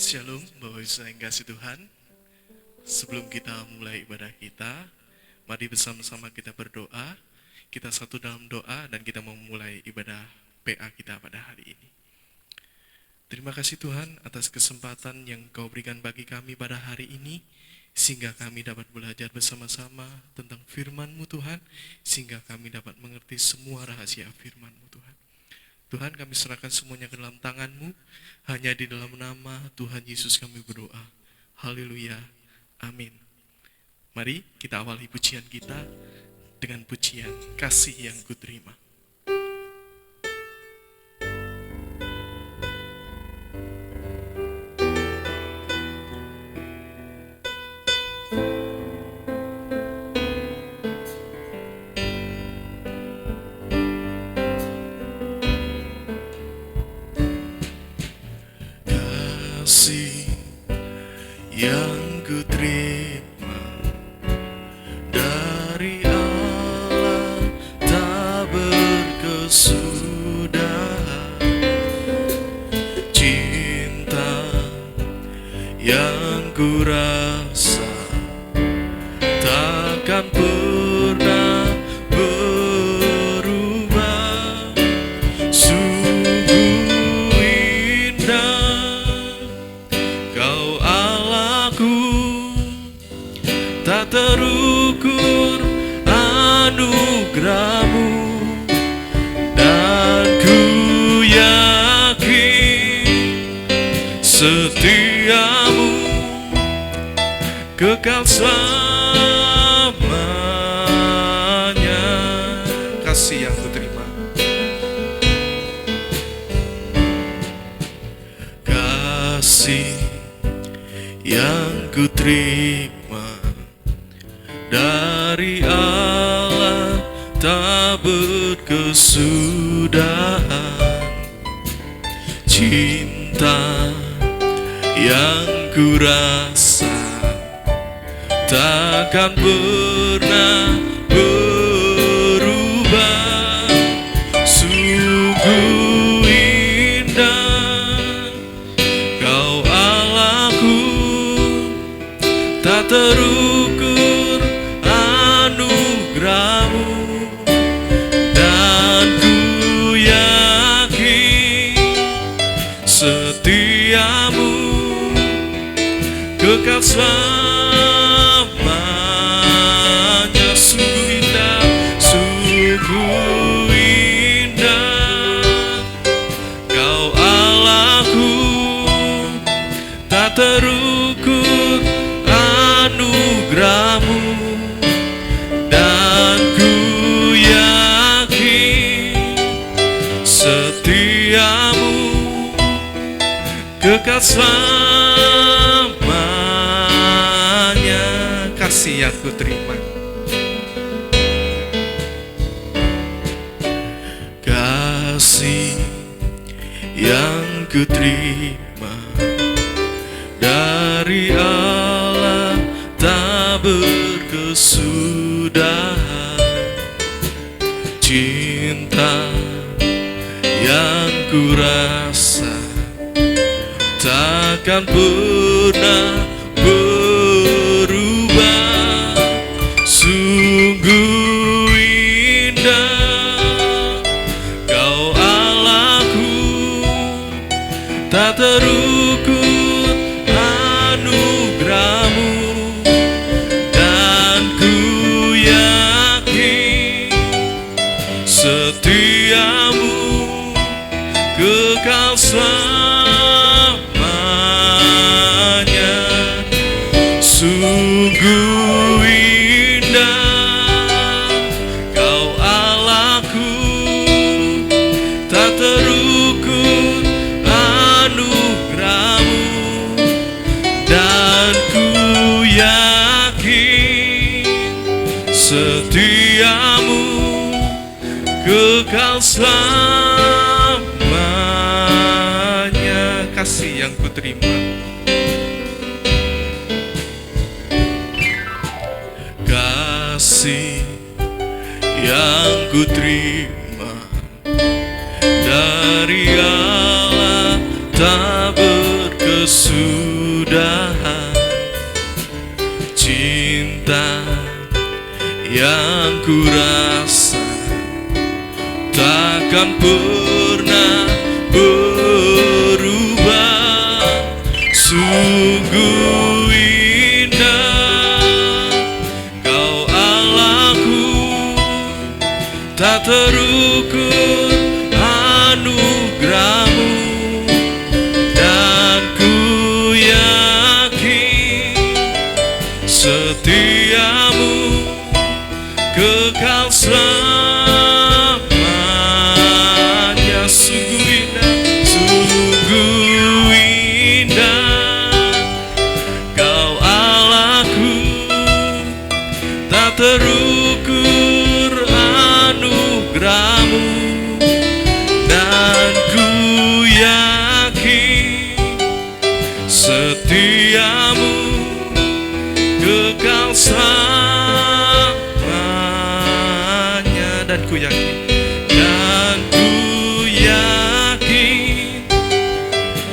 Shalom, Bapak Ibu yang kasih Tuhan. Sebelum kita mulai ibadah kita, mari bersama-sama kita berdoa. Kita satu dalam doa dan kita mau mulai ibadah PA kita pada hari ini. Terima kasih Tuhan atas kesempatan yang Kau berikan bagi kami pada hari ini, sehingga kami dapat belajar bersama-sama tentang firman-Mu Tuhan, sehingga kami dapat mengerti semua rahasia firman-Mu Tuhan. Tuhan, kami serahkan semuanya ke dalam tangan-Mu. Hanya di dalam nama Tuhan Yesus kami berdoa. Haleluya. Amin. Mari kita awali pujian kita dengan pujian Kasih yang Kuterima. Yang kuterima dari Allah tak berkesudahan, cinta yang kurasa takkan pernah berubah. Sungguh indah Kau tak terukur anugerah-Mu, dan ku yakin setia-Mu kekal selamanya. Kasih yang kuterima, kasih yang kuterima dari Allah tak berkesudahan, cinta yang kurasa takkan pernah berubah. Sungguh indah Kau Allahku, tak terukur anugerah-Mu, dan ku yakin setia-Mu kekal selamanya. Sungguh indah, sungguh indah Kau Allahku, tak terukur anugerah-Mu, dan ku yakin setia-Mu kekal selamanya. Kasih yang kuterima, kasih yang kuterima dari Allah tak berkesudahan, cinta yang kurasa takkan pernah berubah. Sungguh indah Kau Allahku, tak terukur anugerah-Mu, dan ku yakin setia-Mu kekal selamanya. Sungguh indah Kau Allahku, tak terukur anugerah-Mu, dan ku yakin setia-Mu kekal selamanya. Kasih yang kuterima, kasih yang kuterima dari Allah tak berkesudahan, cinta yang ku rasa takkan pernah berubah. Sungguh indah Kau Allahku, tak terukur anugerahmu, dan ku yakin setiamu kekal selamanya. Sungguh indah Kau Allahku, tak terukur anugerahmu, dan ku yakin setiamu kekal selamanya. Dan ku yakin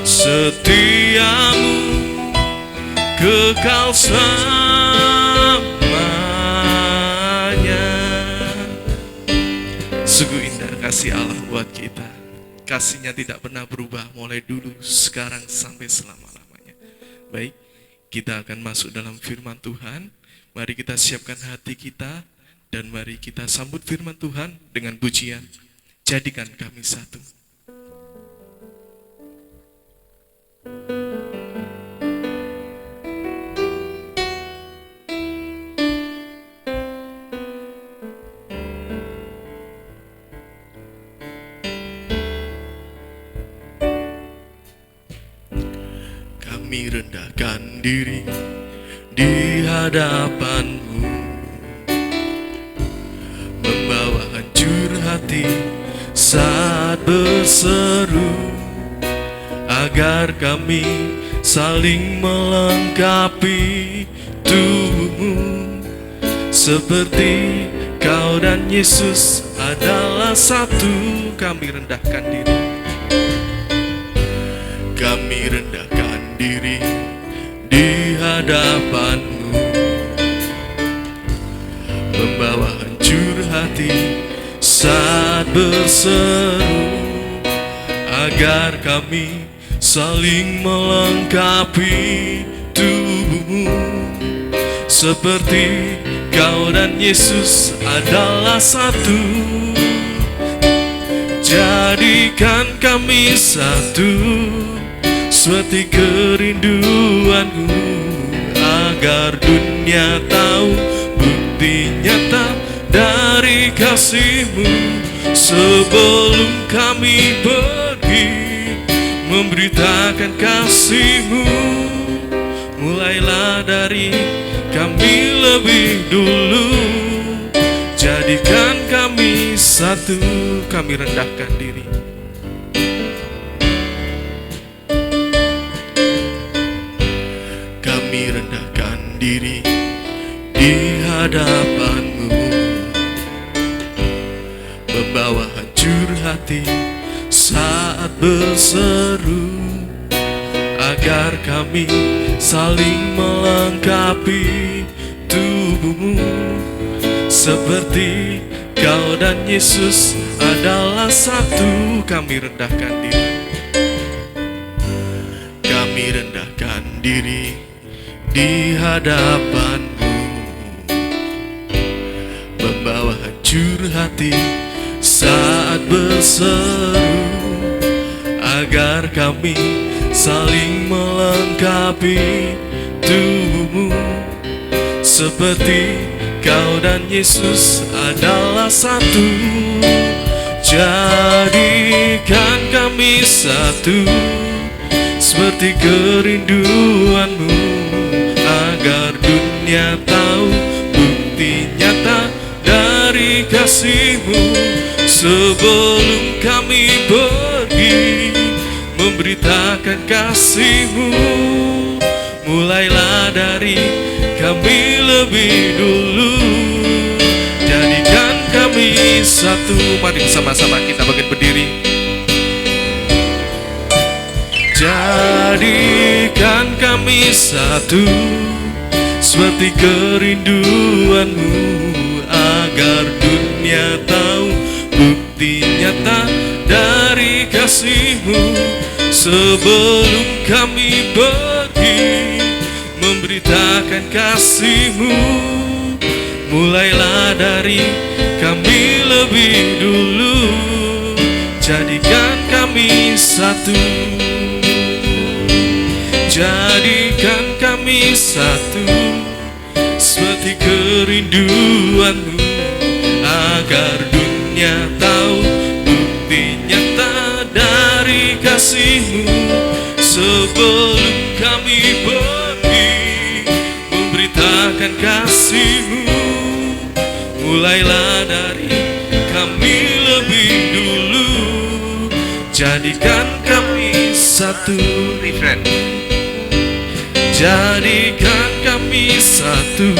setiamu kekal selamanya. Sungguh indah kasih Allah buat kita. Kasihnya tidak pernah berubah, mulai dulu, sekarang, sampai selama-lamanya. Baik, kita akan masuk dalam firman Tuhan. Mari kita siapkan hati kita, dan mari kita sambut firman Tuhan dengan pujian, Jadikan Kami Satu. Kami rendahkan diri di hadapan-Mu, membawa hancur hati saat berseru, agar kami saling melengkapi tubuh-Mu, seperti Kau dan Yesus adalah satu. Kami rendahkan diri, kami rendahkan diri di hadapan-Mu, membawa hancur hati saat berseru, agar kami saling melengkapi tubuh-Mu, seperti Kau dan Yesus adalah satu. Jadikan kami satu, seperti kerinduan-Mu, agar dunia tahu bukti nyata dari kasih-Mu. Sebelum kami pergi memberitakan kasih-Mu, mulailah dari kami lebih dulu. Jadikan kami satu. Kami rendahkan diri, kami rendahkan diri di hadapan-Mu, membawa hancur hati saat berseru, agar kami saling melengkapi tubuh-Mu, seperti Kau dan Yesus adalah satu. Kami rendahkan diri, kami rendahkan diri di hadapan-Mu, membawa hancur hati saat berseru, agar kami saling melengkapi tubuh-Mu, seperti Kau dan Yesus adalah satu. Jadikan kami satu, seperti kerinduan-Mu, agar dunia tahu bukti nyata dari kasih-Mu. Sebelum kami pergi memberitakan kasih-Mu, mulailah dari kami lebih dulu. Jadikan kami satu. Mari sama-sama kita bangkit berdiri. Jadikan kami satu, seperti kerinduanmu, agar dunia tahu bukti nyata dari kasih-Mu. Sebelum kami pergi memberitakan kasih-Mu, mulailah dari kami lebih dulu, jadikan kami satu, jadikan kami satu, seperti kerinduanmu, agar dunia tahu bukti nyata dari kasih-Mu. Sebelum kami pergi memberitakan kasih-Mu, mulailah dari kami lebih dulu, jadikan kami satu, jadikan kami satu,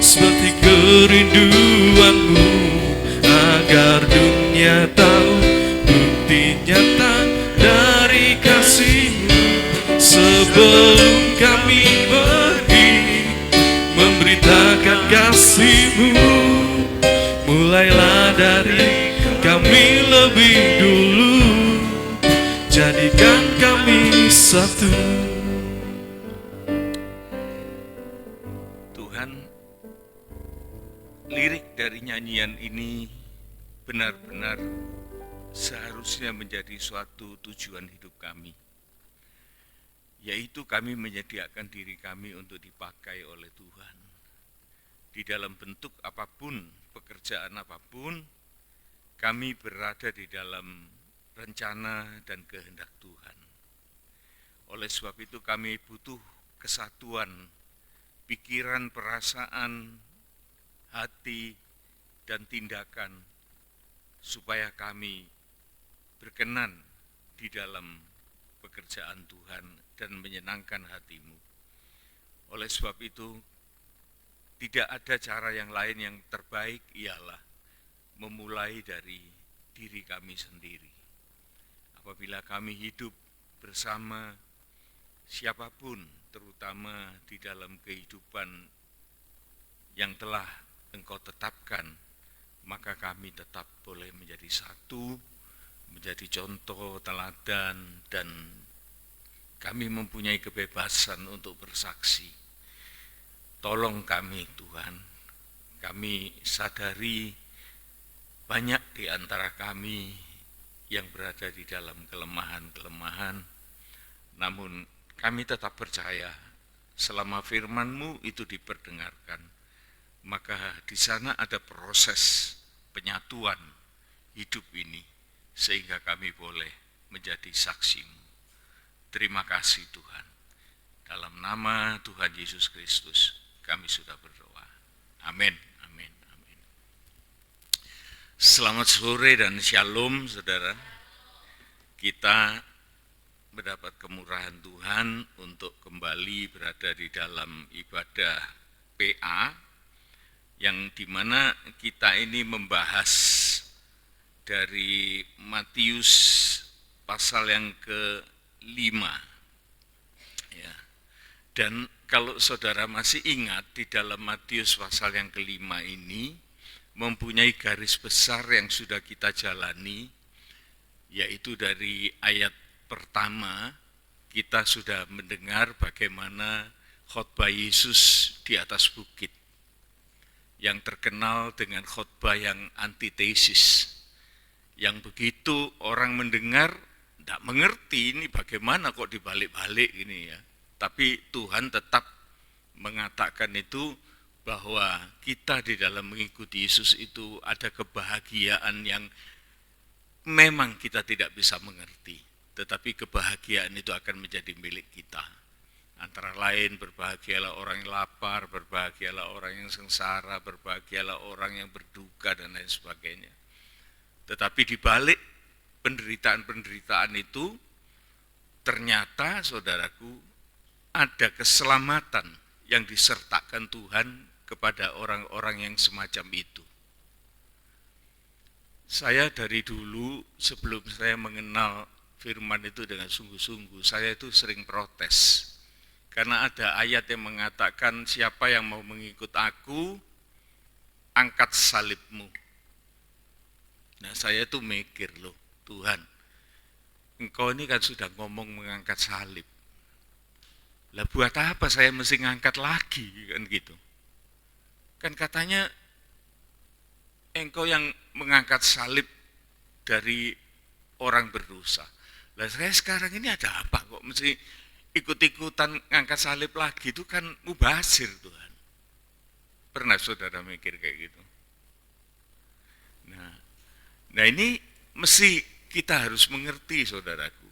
seperti kerinduanmu, agar dunia tahu bukti nyata dari kasih-Mu. Sebelum kami pergi memberitakan kasih-Mu, mulailah dari kami lebih dulu, jadikan kami satu. Tuhan, lirik dari nyanyian ini benar-benar seharusnya menjadi suatu tujuan hidup kami, yaitu kami menyediakan diri kami untuk dipakai oleh Tuhan di dalam bentuk apapun, pekerjaan apapun. Kami berada di dalam rencana dan kehendak Tuhan. Oleh sebab itu kami butuh kesatuan pikiran, perasaan, hati, dan tindakan, supaya kami berkenan di dalam pekerjaan Tuhan dan menyenangkan hati-Mu. Oleh sebab itu, tidak ada cara yang lain yang terbaik, ialah memulai dari diri kami sendiri. Apabila kami hidup bersama siapapun, terutama di dalam kehidupan yang telah Engkau tetapkan, maka kami tetap boleh menjadi satu, menjadi contoh, teladan, dan kami mempunyai kebebasan untuk bersaksi. Tolong kami Tuhan, kami sadari banyak di antara kami yang berada di dalam kelemahan-kelemahan, namun kami tetap percaya selama firman-Mu itu diperdengarkan, maka di sana ada proses penyatuan hidup ini, sehingga kami boleh menjadi saksi-Mu. Terima kasih Tuhan. Dalam nama Tuhan Yesus Kristus kami sudah berdoa. Amin. Amin. Amin. Selamat sore dan shalom saudara. Kita mendapat kemurahan Tuhan untuk kembali berada di dalam ibadah PA, yang dimana kita ini membahas dari Matius pasal yang ke-5. Ya. Dan kalau saudara masih ingat, di dalam Matius pasal yang ke-5 ini mempunyai garis besar yang sudah kita jalani, yaitu dari ayat pertama kita sudah mendengar bagaimana khotbah Yesus di atas bukit, yang terkenal dengan khotbah yang antitesis, yang begitu orang mendengar tidak mengerti ini bagaimana kok dibalik-balik ini ya. Tapi Tuhan tetap mengatakan itu, bahwa kita di dalam mengikuti Yesus itu ada kebahagiaan yang memang kita tidak bisa mengerti, tetapi kebahagiaan itu akan menjadi milik kita. Antara lain, berbahagialah orang yang lapar, berbahagialah orang yang sengsara, berbahagialah orang yang berduka, dan lain sebagainya. Tetapi di balik penderitaan-penderitaan itu, ternyata saudaraku, ada keselamatan yang disertakan Tuhan kepada orang-orang yang semacam itu. Saya dari dulu, sebelum saya mengenal firman itu dengan sungguh-sungguh, saya itu sering protes Karena ada ayat yang mengatakan siapa yang mau mengikut aku, angkat salibmu. Nah saya tuh mikir loh, Tuhan, engkau ini kan sudah ngomong mengangkat salib. Lah buat apa saya mesti ngangkat lagi kan gitu. Kan katanya engkau yang mengangkat salib dari orang berdosa. Lah saya sekarang ini ada apa kok mesti ikut-ikutan ngangkat salib lagi, itu kan mubazir Tuhan. Pernah saudara mikir kayak gitu? Nah ini mesti kita harus mengerti saudaraku.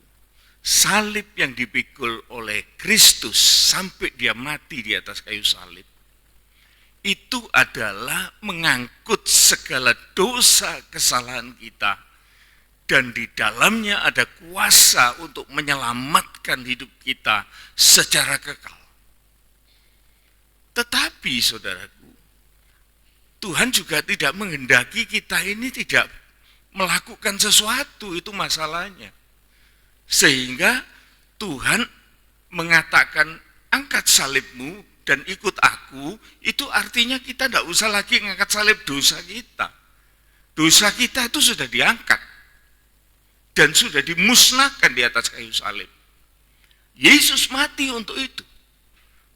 Salib yang dipikul oleh Kristus sampai dia mati di atas kayu salib, itu adalah mengangkut segala dosa kesalahan kita. Dan di dalamnya ada kuasa untuk menyelamatkan hidup kita secara kekal. Tetapi saudaraku, Tuhan juga tidak menghendaki kita ini tidak melakukan sesuatu, itu masalahnya. Sehingga Tuhan mengatakan angkat salibmu dan ikut aku, itu artinya kita tidak usah lagi mengangkat salib dosa kita. Dosa kita itu sudah diangkat dan sudah dimusnahkan di atas kayu salib. Yesus mati untuk itu.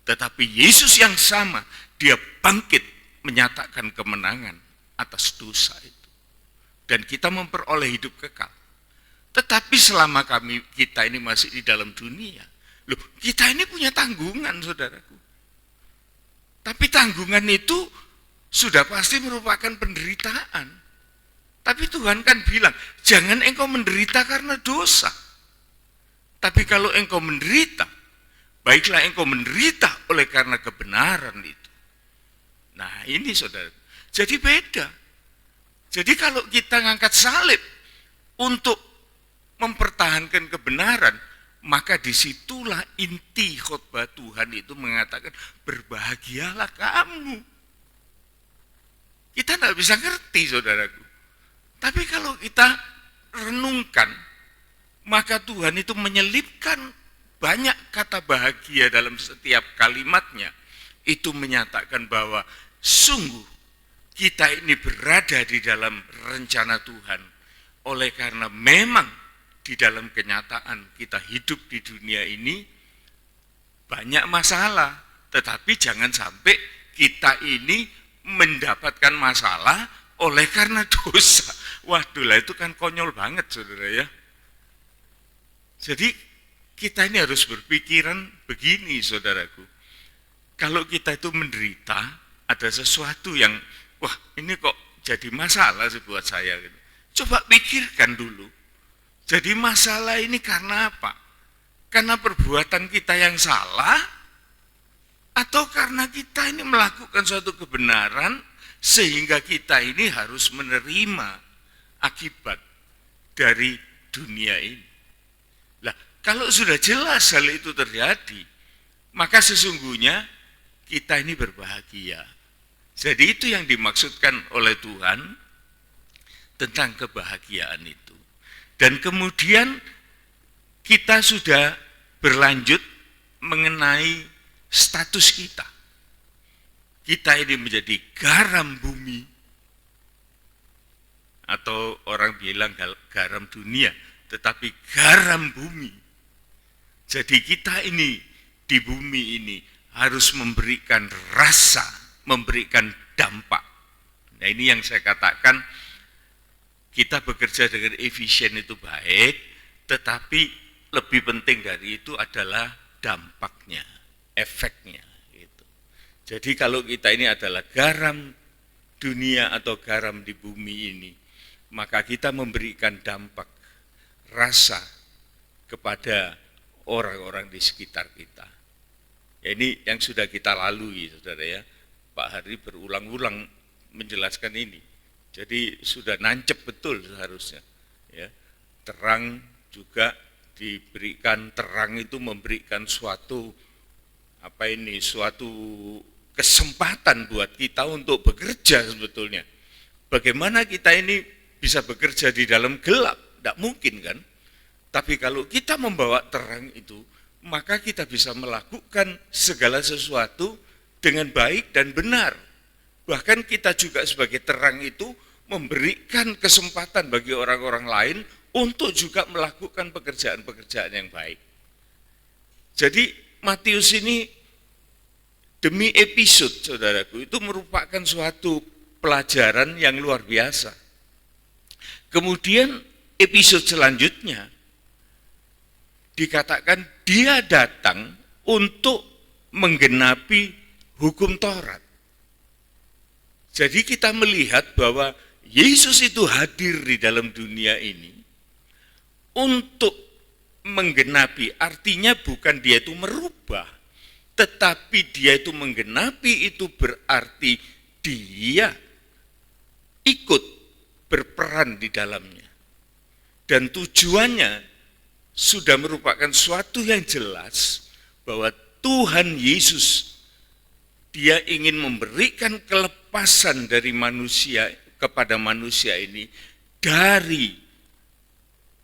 Tetapi Yesus yang sama, dia bangkit menyatakan kemenangan atas dosa itu. Dan kita memperoleh hidup kekal. Tetapi selama kita ini masih di dalam dunia, loh, kita ini punya tanggungan saudaraku. Tapi tanggungan itu sudah pasti merupakan penderitaan. Tapi Tuhan kan bilang, jangan engkau menderita karena dosa. Tapi kalau engkau menderita, baiklah engkau menderita oleh karena kebenaran itu. Nah ini saudara, jadi beda. Jadi kalau kita ngangkat salib untuk mempertahankan kebenaran, maka disitulah inti khotbah Tuhan itu mengatakan, berbahagialah kamu. Kita tidak bisa ngerti saudaraku. Tapi kalau kita renungkan, maka Tuhan itu menyelipkan banyak kata bahagia dalam setiap kalimatnya. Itu menyatakan bahwa sungguh kita ini berada di dalam rencana Tuhan. Oleh karena memang di dalam kenyataan kita hidup di dunia ini banyak masalah. Tetapi jangan sampai kita ini mendapatkan masalah oleh karena dosa. Waduh lah itu kan konyol banget saudara ya. Jadi kita ini harus berpikiran begini saudaraku. Kalau kita itu menderita, ada sesuatu yang, wah ini kok jadi masalah sih buat saya. Coba pikirkan dulu. Jadi masalah ini karena apa? Karena perbuatan kita yang salah, atau karena kita ini melakukan suatu kebenaran, sehingga kita ini harus menerima akibat dari dunia ini. Lah, kalau sudah jelas hal itu terjadi, maka sesungguhnya kita ini berbahagia. Jadi itu yang dimaksudkan oleh Tuhan tentang kebahagiaan itu. Dan kemudian kita sudah berlanjut mengenai status kita. Kita ini menjadi garam bumi, atau orang bilang garam dunia, tetapi garam bumi. Jadi kita ini di bumi ini harus memberikan rasa, memberikan dampak. Nah ini yang saya katakan, kita bekerja dengan efisien itu baik, tetapi lebih penting dari itu adalah dampaknya, efeknya. Gitu. Jadi kalau kita ini adalah garam dunia atau garam di bumi ini, maka kita memberikan dampak, rasa kepada orang-orang di sekitar kita. Ya, ini yang sudah kita lalui, saudara ya. Pak Hari berulang-ulang menjelaskan ini. Jadi sudah nancep betul seharusnya. Ya, terang juga diberikan, terang itu memberikan suatu suatu kesempatan buat kita untuk bekerja sebetulnya. Bagaimana kita ini bisa bekerja di dalam gelap? Tidak mungkin kan? Tapi kalau kita membawa terang itu, maka kita bisa melakukan segala sesuatu dengan baik dan benar. Bahkan kita juga sebagai terang itu memberikan kesempatan bagi orang-orang lain untuk juga melakukan pekerjaan-pekerjaan yang baik. Jadi Matius ini demi episode, saudaraku, itu merupakan suatu pelajaran yang luar biasa. Kemudian episode selanjutnya dikatakan dia datang untuk menggenapi hukum Taurat. Jadi kita melihat bahwa Yesus itu hadir di dalam dunia ini untuk menggenapi, artinya bukan dia itu merubah, tetapi dia itu menggenapi, itu berarti dia ikut berperan di dalamnya. Dan tujuannya sudah merupakan suatu yang jelas bahwa Tuhan Yesus, dia ingin memberikan kelepasan dari manusia kepada manusia ini dari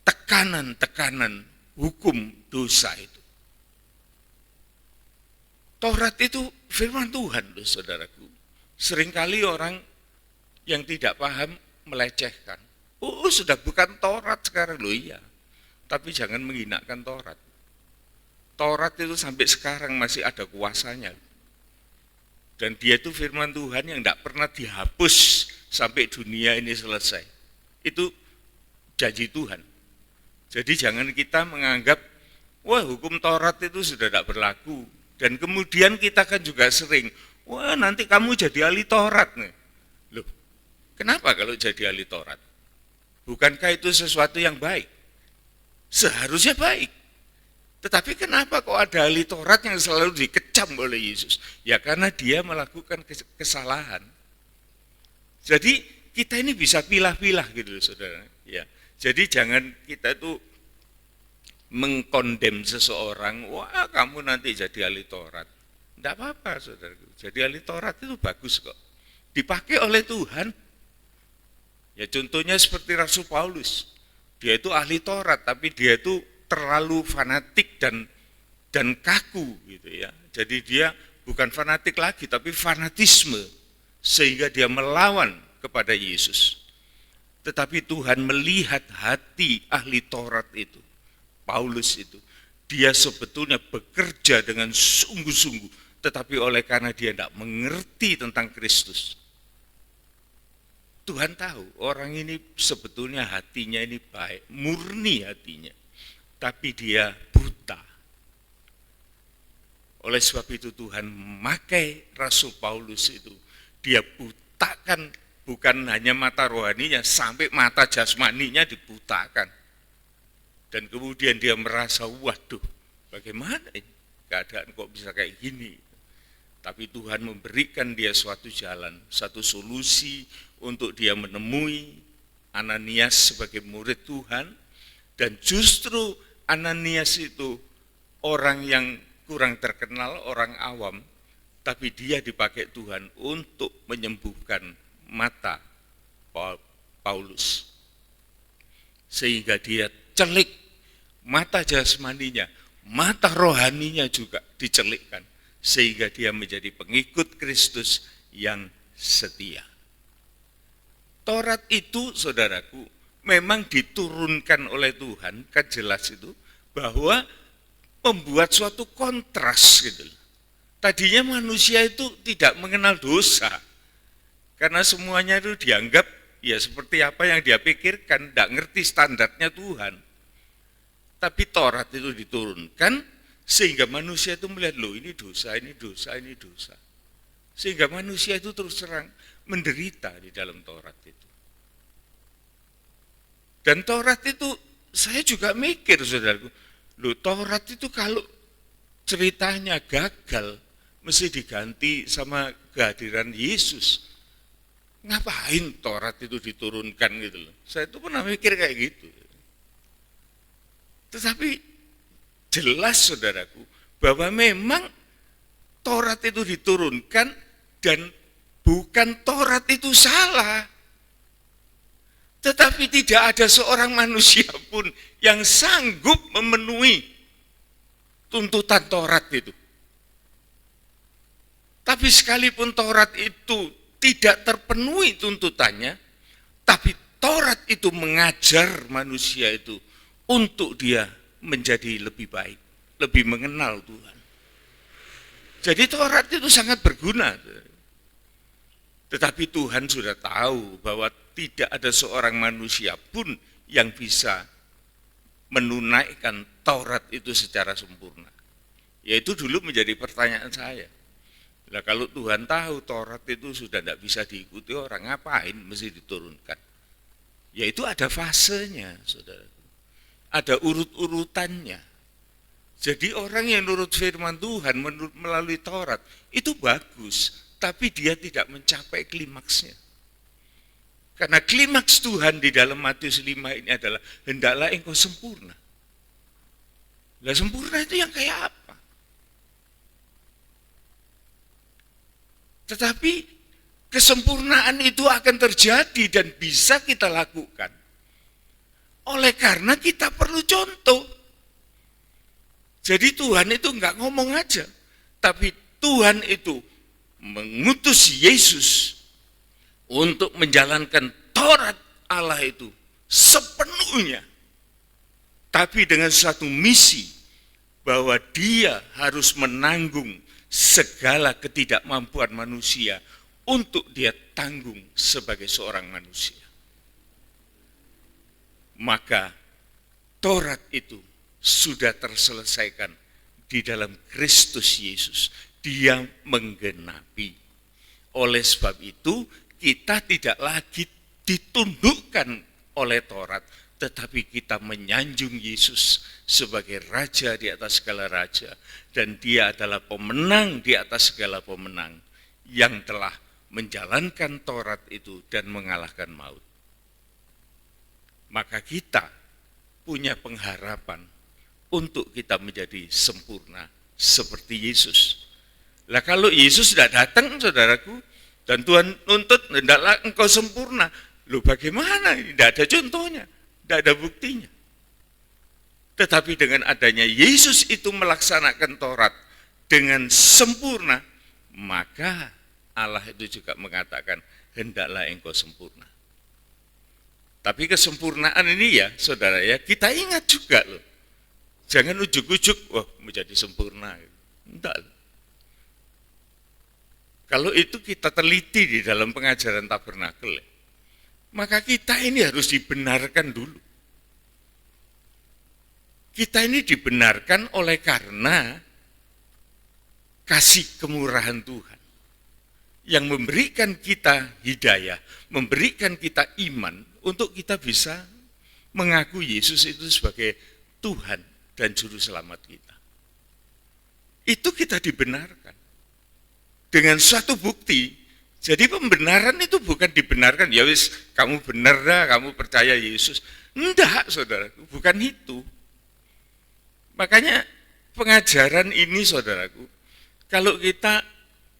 tekanan-tekanan hukum dosa itu. Taurat itu firman Tuhan, loh saudaraku. Seringkali orang yang tidak paham melecehkan. Oh, sudah bukan Taurat sekarang, loh iya. Tapi jangan menghinakan Taurat. Taurat itu sampai sekarang masih ada kuasanya. Dan dia itu firman Tuhan yang tidak pernah dihapus sampai dunia ini selesai. Itu janji Tuhan. Jadi jangan kita menganggap, wah hukum Taurat itu sudah tidak berlaku. Dan kemudian kita kan juga sering, wah nanti kamu jadi ahli Taurat. Loh, kenapa kalau jadi ahli Taurat? Bukankah itu sesuatu yang baik? Seharusnya baik. Tetapi kenapa kok ada ahli Taurat yang selalu dikecam oleh Yesus? Ya karena dia melakukan kesalahan. Jadi kita ini bisa pilah-pilah gitu saudara. Ya. Jadi jangan kita itu mengkondem seseorang, wah kamu nanti jadi ahli Taurat. Tidak apa-apa saudara. Jadi ahli Taurat itu bagus kok. Dipakai oleh Tuhan. Ya contohnya seperti Rasul Paulus. Dia itu ahli Taurat, tapi dia itu terlalu fanatik dan kaku gitu ya. Jadi dia bukan fanatik lagi, tapi fanatisme, sehingga dia melawan kepada Yesus. Tetapi Tuhan melihat hati ahli Taurat itu, Paulus itu, dia sebetulnya bekerja dengan sungguh-sungguh, tetapi oleh karena dia tidak mengerti tentang Kristus, Tuhan tahu orang ini sebetulnya hatinya ini baik, murni hatinya, tapi dia buta. Oleh sebab itu Tuhan memakai Rasul Paulus itu, dia butakan bukan hanya mata rohaninya, sampai mata jasmaninya dibutakan. Dan kemudian dia merasa, waduh bagaimana ini, keadaan kok bisa kayak gini. Tapi Tuhan memberikan dia suatu jalan, satu solusi untuk dia menemui Ananias sebagai murid Tuhan. Dan justru Ananias itu orang yang kurang terkenal, orang awam, tapi dia dipakai Tuhan untuk menyembuhkan mata Paulus. Sehingga dia celik mata jasmaninya, mata rohaninya juga dicelikkan. Sehingga dia menjadi pengikut Kristus yang setia. Taurat itu, saudaraku, memang diturunkan oleh Tuhan, kan jelas itu, bahwa membuat suatu kontras gitu. Tadinya manusia itu tidak mengenal dosa, karena semuanya itu dianggap ya seperti apa yang dia pikirkan, tidak ngerti standarnya Tuhan. Tapi Taurat itu diturunkan, sehingga manusia itu melihat, loh ini dosa, ini dosa, ini dosa. Sehingga manusia itu terus terang menderita di dalam Taurat itu. Dan Taurat itu, saya juga mikir saudaraku, loh Taurat itu kalau ceritanya gagal, mesti diganti sama kehadiran Yesus. Ngapain Taurat itu diturunkan gitu loh. Saya itu pernah mikir kayak gitu. Tetapi jelas saudaraku, bahwa memang Taurat itu diturunkan dan bukan Taurat itu salah. Tetapi tidak ada seorang manusia pun yang sanggup memenuhi tuntutan Taurat itu. Tapi sekalipun Taurat itu tidak terpenuhi tuntutannya, tapi Taurat itu mengajar manusia itu untuk dia menjadi lebih baik, lebih mengenal Tuhan. Jadi Taurat itu sangat berguna. Tetapi Tuhan sudah tahu bahwa tidak ada seorang manusia pun yang bisa menunaikan Taurat itu secara sempurna. Yaitu dulu menjadi pertanyaan saya. Nah, kalau Tuhan tahu Taurat itu sudah tidak bisa diikuti orang, ngapain mesti diturunkan? Yaitu ada fasenya, saudara. Ada urut-urutannya. Jadi orang yang nurut firman Tuhan melalui Taurat itu bagus, tapi dia tidak mencapai klimaksnya. Karena klimaks Tuhan di dalam Matius 5 ini adalah hendaklah engkau sempurna. Lah sempurna itu yang kayak apa? Tetapi kesempurnaan itu akan terjadi dan bisa kita lakukan. Oleh karena kita perlu contoh. Jadi Tuhan itu enggak ngomong aja. Tapi Tuhan itu mengutus Yesus untuk menjalankan Taurat Allah itu sepenuhnya. Tapi dengan satu misi bahwa dia harus menanggung segala ketidakmampuan manusia untuk dia tanggung sebagai seorang manusia. Maka Taurat itu sudah terselesaikan di dalam Kristus Yesus. Dia menggenapi. Oleh sebab itu kita tidak lagi ditundukkan oleh Taurat, tetapi kita menyanjung Yesus sebagai Raja di atas segala raja. Dan dia adalah pemenang di atas segala pemenang yang telah menjalankan Taurat itu dan mengalahkan maut. Maka kita punya pengharapan untuk kita menjadi sempurna seperti Yesus. Lah kalau Yesus sudah datang, saudaraku, dan Tuhan nuntut, hendaklah engkau sempurna. Loh bagaimana? Tidak ada contohnya, tidak ada buktinya. Tetapi dengan adanya Yesus itu melaksanakan Taurat dengan sempurna, maka Allah itu juga mengatakan, hendaklah engkau sempurna. Tapi kesempurnaan ini ya, saudara ya, kita ingat juga loh. Jangan ujuk-ujuk, wah menjadi sempurna. Enggak. Kalau itu kita teliti di dalam pengajaran tabernakel, maka kita ini harus dibenarkan dulu. Kita ini dibenarkan oleh karena kasih kemurahan Tuhan yang memberikan kita hidayah, memberikan kita iman untuk kita bisa mengaku Yesus itu sebagai Tuhan dan Juru Selamat kita. Itu kita dibenarkan dengan suatu bukti. Jadi pembenaran itu bukan dibenarkan, ya wis kamu benar dah, kamu percaya Yesus. Enggak, saudaraku, bukan itu. Makanya pengajaran ini, saudaraku, kalau kita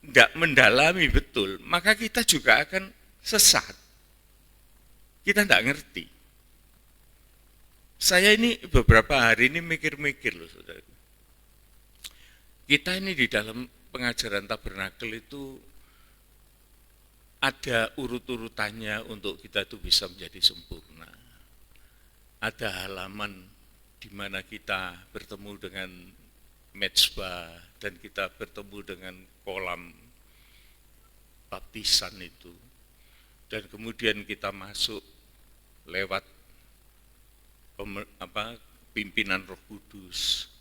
tidak mendalami betul, maka kita juga akan sesat. Kita tidak ngerti. Saya ini beberapa hari ini mikir-mikir loh, saudaraku. Kita ini di dalam pengajaran tabernakel itu ada urut-urutannya untuk kita itu bisa menjadi sempurna. Ada halaman di mana kita bertemu dengan mezbah dan kita bertemu dengan kolam baptisan itu. Dan kemudian kita masuk lewat pimpinan Roh Kudus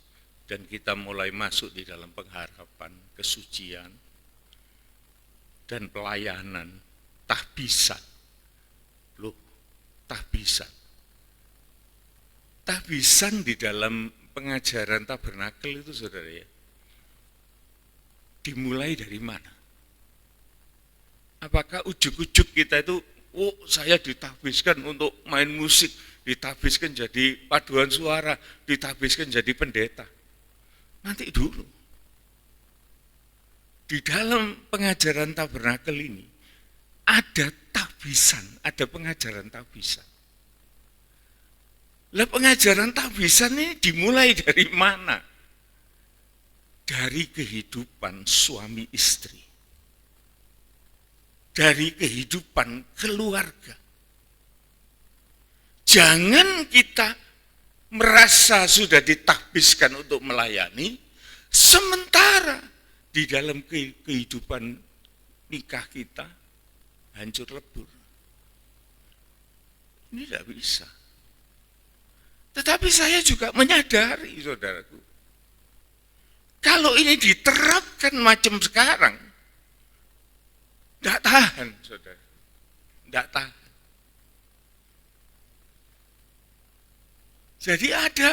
dan kita mulai masuk di dalam pengharapan, kesucian dan pelayanan, tahbisan. Loh, tahbisan. Tahbisan di dalam pengajaran tabernakel itu, saudara ya, dimulai dari mana? Apakah ujuk-ujuk kita itu, oh saya ditahbiskan untuk main musik, ditahbiskan jadi paduan suara, ditahbiskan jadi pendeta? Nanti dulu. Di dalam pengajaran tabernakel ini, ada tahbisan, ada pengajaran tahbisan. Lah pengajaran tahbisan ini dimulai dari mana? dari kehidupan suami istri, dari kehidupan keluarga. Jangan kita merasa sudah ditahbiskan untuk melayani, sementara di dalam kehidupan nikah kita hancur lebur. Ini tidak bisa. Tetapi saya juga menyadari, saudaraku, kalau ini diterapkan macam sekarang, tidak tahan, saudara. Tidak tahan. Jadi ada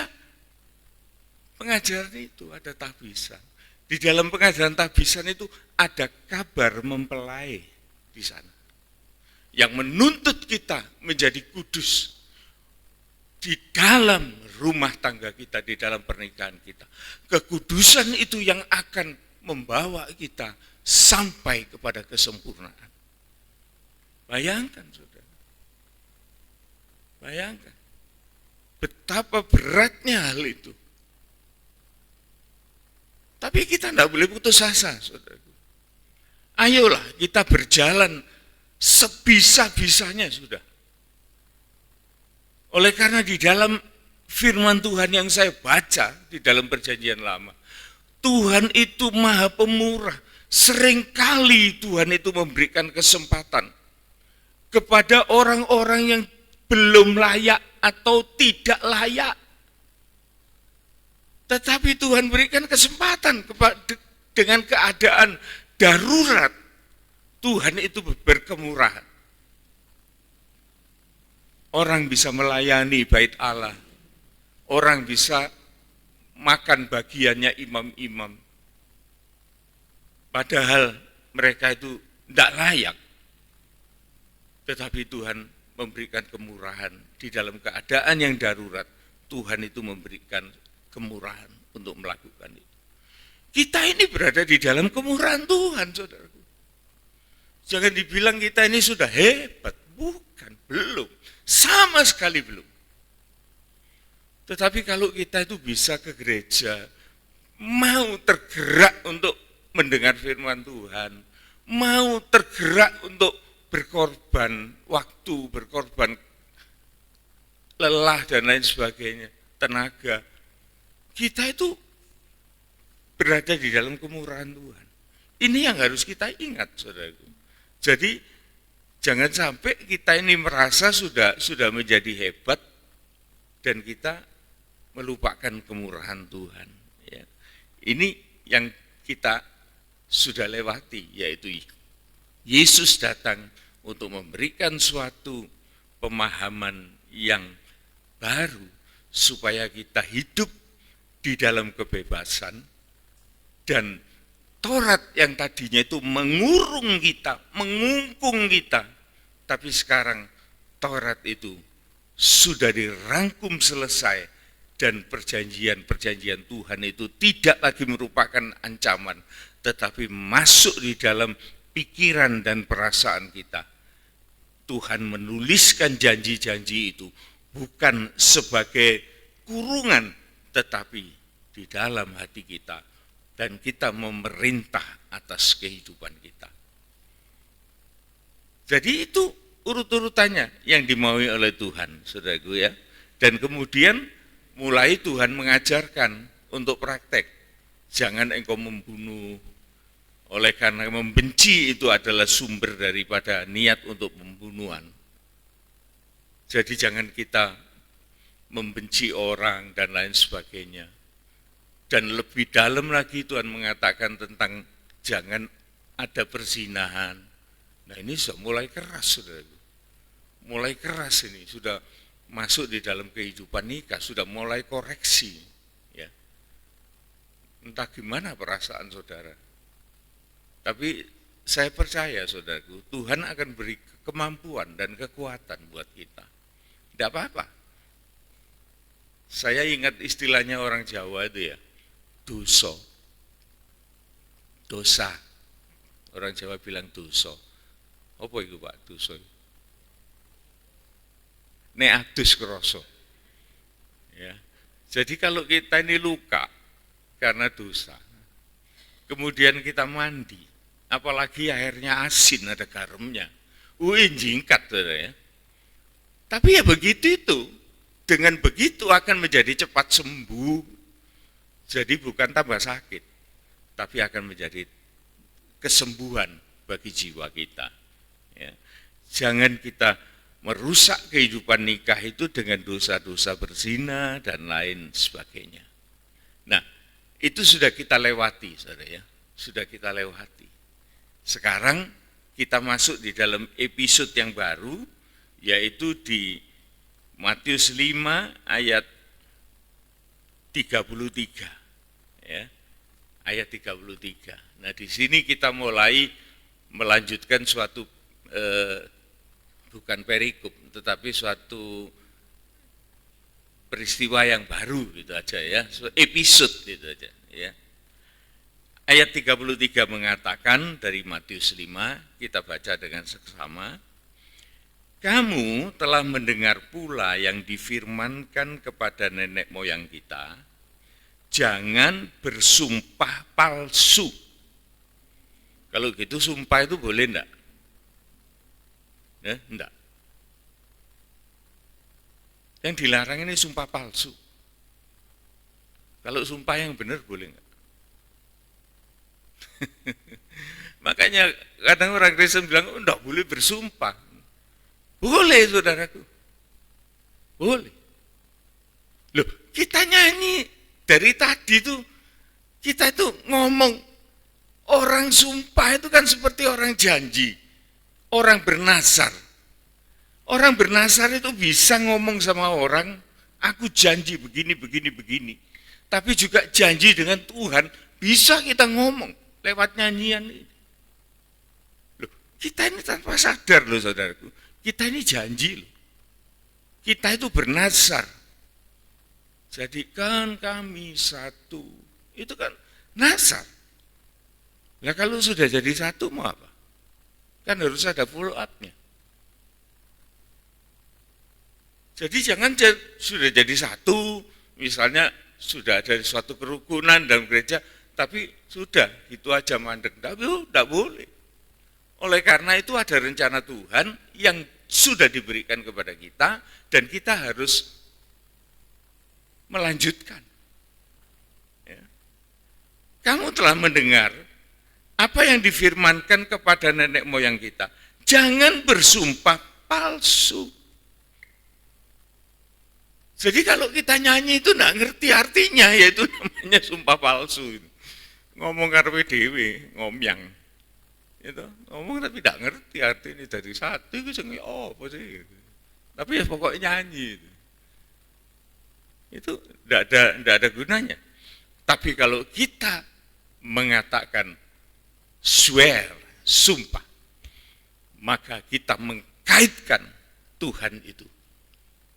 pengajaran itu, ada tahbisan. Di dalam pengajaran tahbisan itu ada kabar mempelai di sana. Yang menuntut kita menjadi kudus di dalam rumah tangga kita, di dalam pernikahan kita. Kekudusan itu yang akan membawa kita sampai kepada kesempurnaan. Bayangkan, saudara. Bayangkan. Betapa beratnya hal itu. Tapi kita tidak boleh putus asa, saudara. Ayolah kita berjalan sebisa-bisanya sudah. Oleh karena di dalam firman Tuhan yang saya baca di dalam perjanjian lama, Tuhan itu maha pemurah. Seringkali Tuhan itu memberikan kesempatan kepada orang-orang yang belum layak atau tidak layak. Tetapi Tuhan berikan kesempatan dengan keadaan darurat. Tuhan itu berkemurahan. Orang bisa melayani bait Allah. Orang bisa makan bagiannya imam-imam. Padahal mereka itu tidak layak. Tetapi Tuhan memberikan kemurahan. Di dalam keadaan yang darurat, Tuhan itu memberikan kemurahan untuk melakukan itu. Kita ini berada di dalam kemurahan Tuhan, saudaraku. Jangan dibilang kita ini sudah hebat. Bukan, belum. Sama sekali belum. Tetapi kalau kita itu bisa ke gereja, mau tergerak untuk mendengar firman Tuhan, mau tergerak untuk berkorban waktu, berkorban lelah dan lain sebagainya, tenaga, kita itu berada di dalam kemurahan Tuhan. Ini yang harus kita ingat, saudaraku. Jadi jangan sampai kita ini merasa sudah menjadi hebat dan kita melupakan kemurahan Tuhan. Ya. Ini yang kita sudah lewati, yaitu Yesus datang untuk memberikan suatu pemahaman yang baru supaya kita hidup di dalam kebebasan, dan Taurat yang tadinya itu mengurung kita, mengungkung kita, tapi sekarang Taurat itu sudah dirangkum selesai dan perjanjian-perjanjian Tuhan itu tidak lagi merupakan ancaman, tetapi masuk di dalam pikiran dan perasaan kita. Tuhan menuliskan janji-janji itu bukan sebagai kurungan, tetapi di dalam hati kita, dan kita memerintah atas kehidupan kita. Jadi itu urut-urutannya yang dimaui oleh Tuhan, saudaraku ya. Dan kemudian mulai Tuhan mengajarkan untuk praktek. Jangan engkau membunuh, oleh karena membenci itu adalah sumber daripada niat untuk pembunuhan. Jadi jangan kita membenci orang dan lain sebagainya. Dan lebih dalam lagi Tuhan mengatakan tentang jangan ada perzinahan. Nah ini sudah mulai keras, saudara. Mulai keras ini, sudah masuk di dalam kehidupan nikah, sudah mulai koreksi. Ya. Entah gimana perasaan saudara. Tapi saya percaya, saudaraku, Tuhan akan beri kemampuan dan kekuatan buat kita. Tidak apa-apa. Saya ingat istilahnya orang Jawa itu ya, dosa. Orang Jawa bilang dosa. Apa itu Pak, dosa? Nek adus kroso. Ya. Jadi kalau kita ini luka karena dosa, kemudian kita mandi, apalagi airnya asin, ada garamnya, jingkat, saudara ya. Tapi ya begitu itu, dengan begitu akan menjadi cepat sembuh, jadi bukan tambah sakit, tapi akan menjadi kesembuhan bagi jiwa kita. Ya. Jangan kita merusak kehidupan nikah itu dengan dosa-dosa berzina dan lain sebagainya. Nah, itu sudah kita lewati, saudara ya, sudah kita lewati. Sekarang kita masuk di dalam episode yang baru, yaitu di Matius 5 ayat 33, ya, ayat 33. Nah, di sini kita mulai melanjutkan suatu bukan perikop, tetapi suatu peristiwa yang baru gitu aja ya, episode gitu aja ya. Ayat 33 mengatakan dari Matius 5, kita baca dengan seksama. Kamu telah mendengar pula yang difirmankan kepada nenek moyang kita, jangan bersumpah palsu. Kalau gitu sumpah itu boleh enggak? Ya, enggak. Yang dilarang ini sumpah palsu. Kalau sumpah yang benar boleh enggak? Makanya kadang orang Kristen bilang, oh, enggak boleh bersumpah. Boleh, saudaraku. Boleh. Loh, kita nyanyi dari tadi tuh, kita itu ngomong, orang sumpah itu kan seperti orang janji. Orang bernasar. Orang bernasar itu bisa ngomong sama orang, aku janji begini, begini, begini. Tapi juga janji dengan Tuhan, bisa kita ngomong lewat nyanyian ini. Loh, kita ini tanpa sadar loh saudaraku, kita ini janji loh. Kita itu bernasar. Jadikan kami satu. Itu kan nasar. Nah kalau sudah jadi satu mau apa? Kan harus ada follow up-nya. Jadi jangan sudah jadi satu, misalnya sudah ada suatu kerukunan dalam gereja, tapi sudah gitu aja mandek. Tapi tidak boleh. Oleh karena itu ada rencana Tuhan yang sudah diberikan kepada kita, dan kita harus melanjutkan. Ya. Kamu telah mendengar apa yang difirmankan kepada nenek moyang kita. Jangan bersumpah palsu. Jadi kalau kita nyanyi itu enggak ngerti artinya, yaitu namanya sumpah palsu. Ngomong karepe dhewe, ngomyang. Itu, ngomong tapi enggak ngerti artinya dari satu itu sing apa sih. Tapi ya pokoknya nyanyi. Itu enggak ada gunanya. Tapi kalau kita mengatakan swear, sumpah, maka kita mengkaitkan Tuhan itu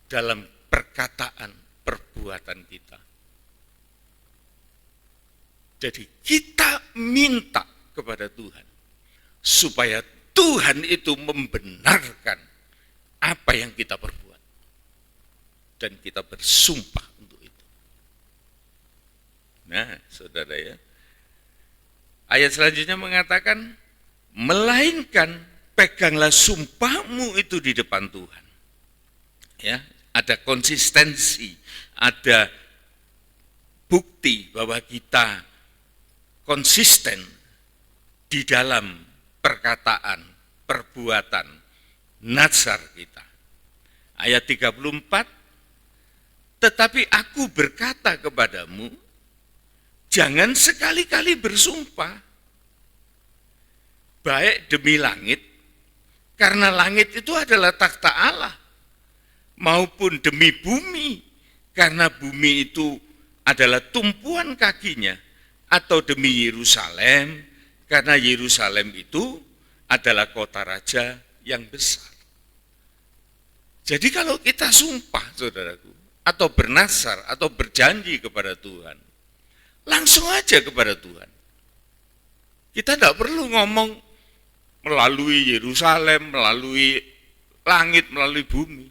dalam perkataan, perbuatan kita. Jadi kita minta kepada Tuhan supaya Tuhan itu membenarkan apa yang kita perbuat, dan kita bersumpah untuk itu. Nah, saudara ya, ayat selanjutnya mengatakan, melainkan peganglah sumpahmu itu di depan Tuhan. Ya, ada konsistensi, ada bukti bahwa kita konsisten di dalam perkataan, perbuatan, nazar kita. Ayat 34, tetapi aku berkata kepadamu, jangan sekali-kali bersumpah, baik demi langit, karena langit itu adalah takhta Allah, maupun demi bumi, karena bumi itu adalah tumpuan kakinya, atau demi Yerusalem, karena Yerusalem itu adalah kota raja yang besar. Jadi kalau kita sumpah, saudaraku, atau bernasar, atau berjanji kepada Tuhan, langsung aja kepada Tuhan. Kita tidak perlu ngomong melalui Yerusalem, melalui langit, melalui bumi.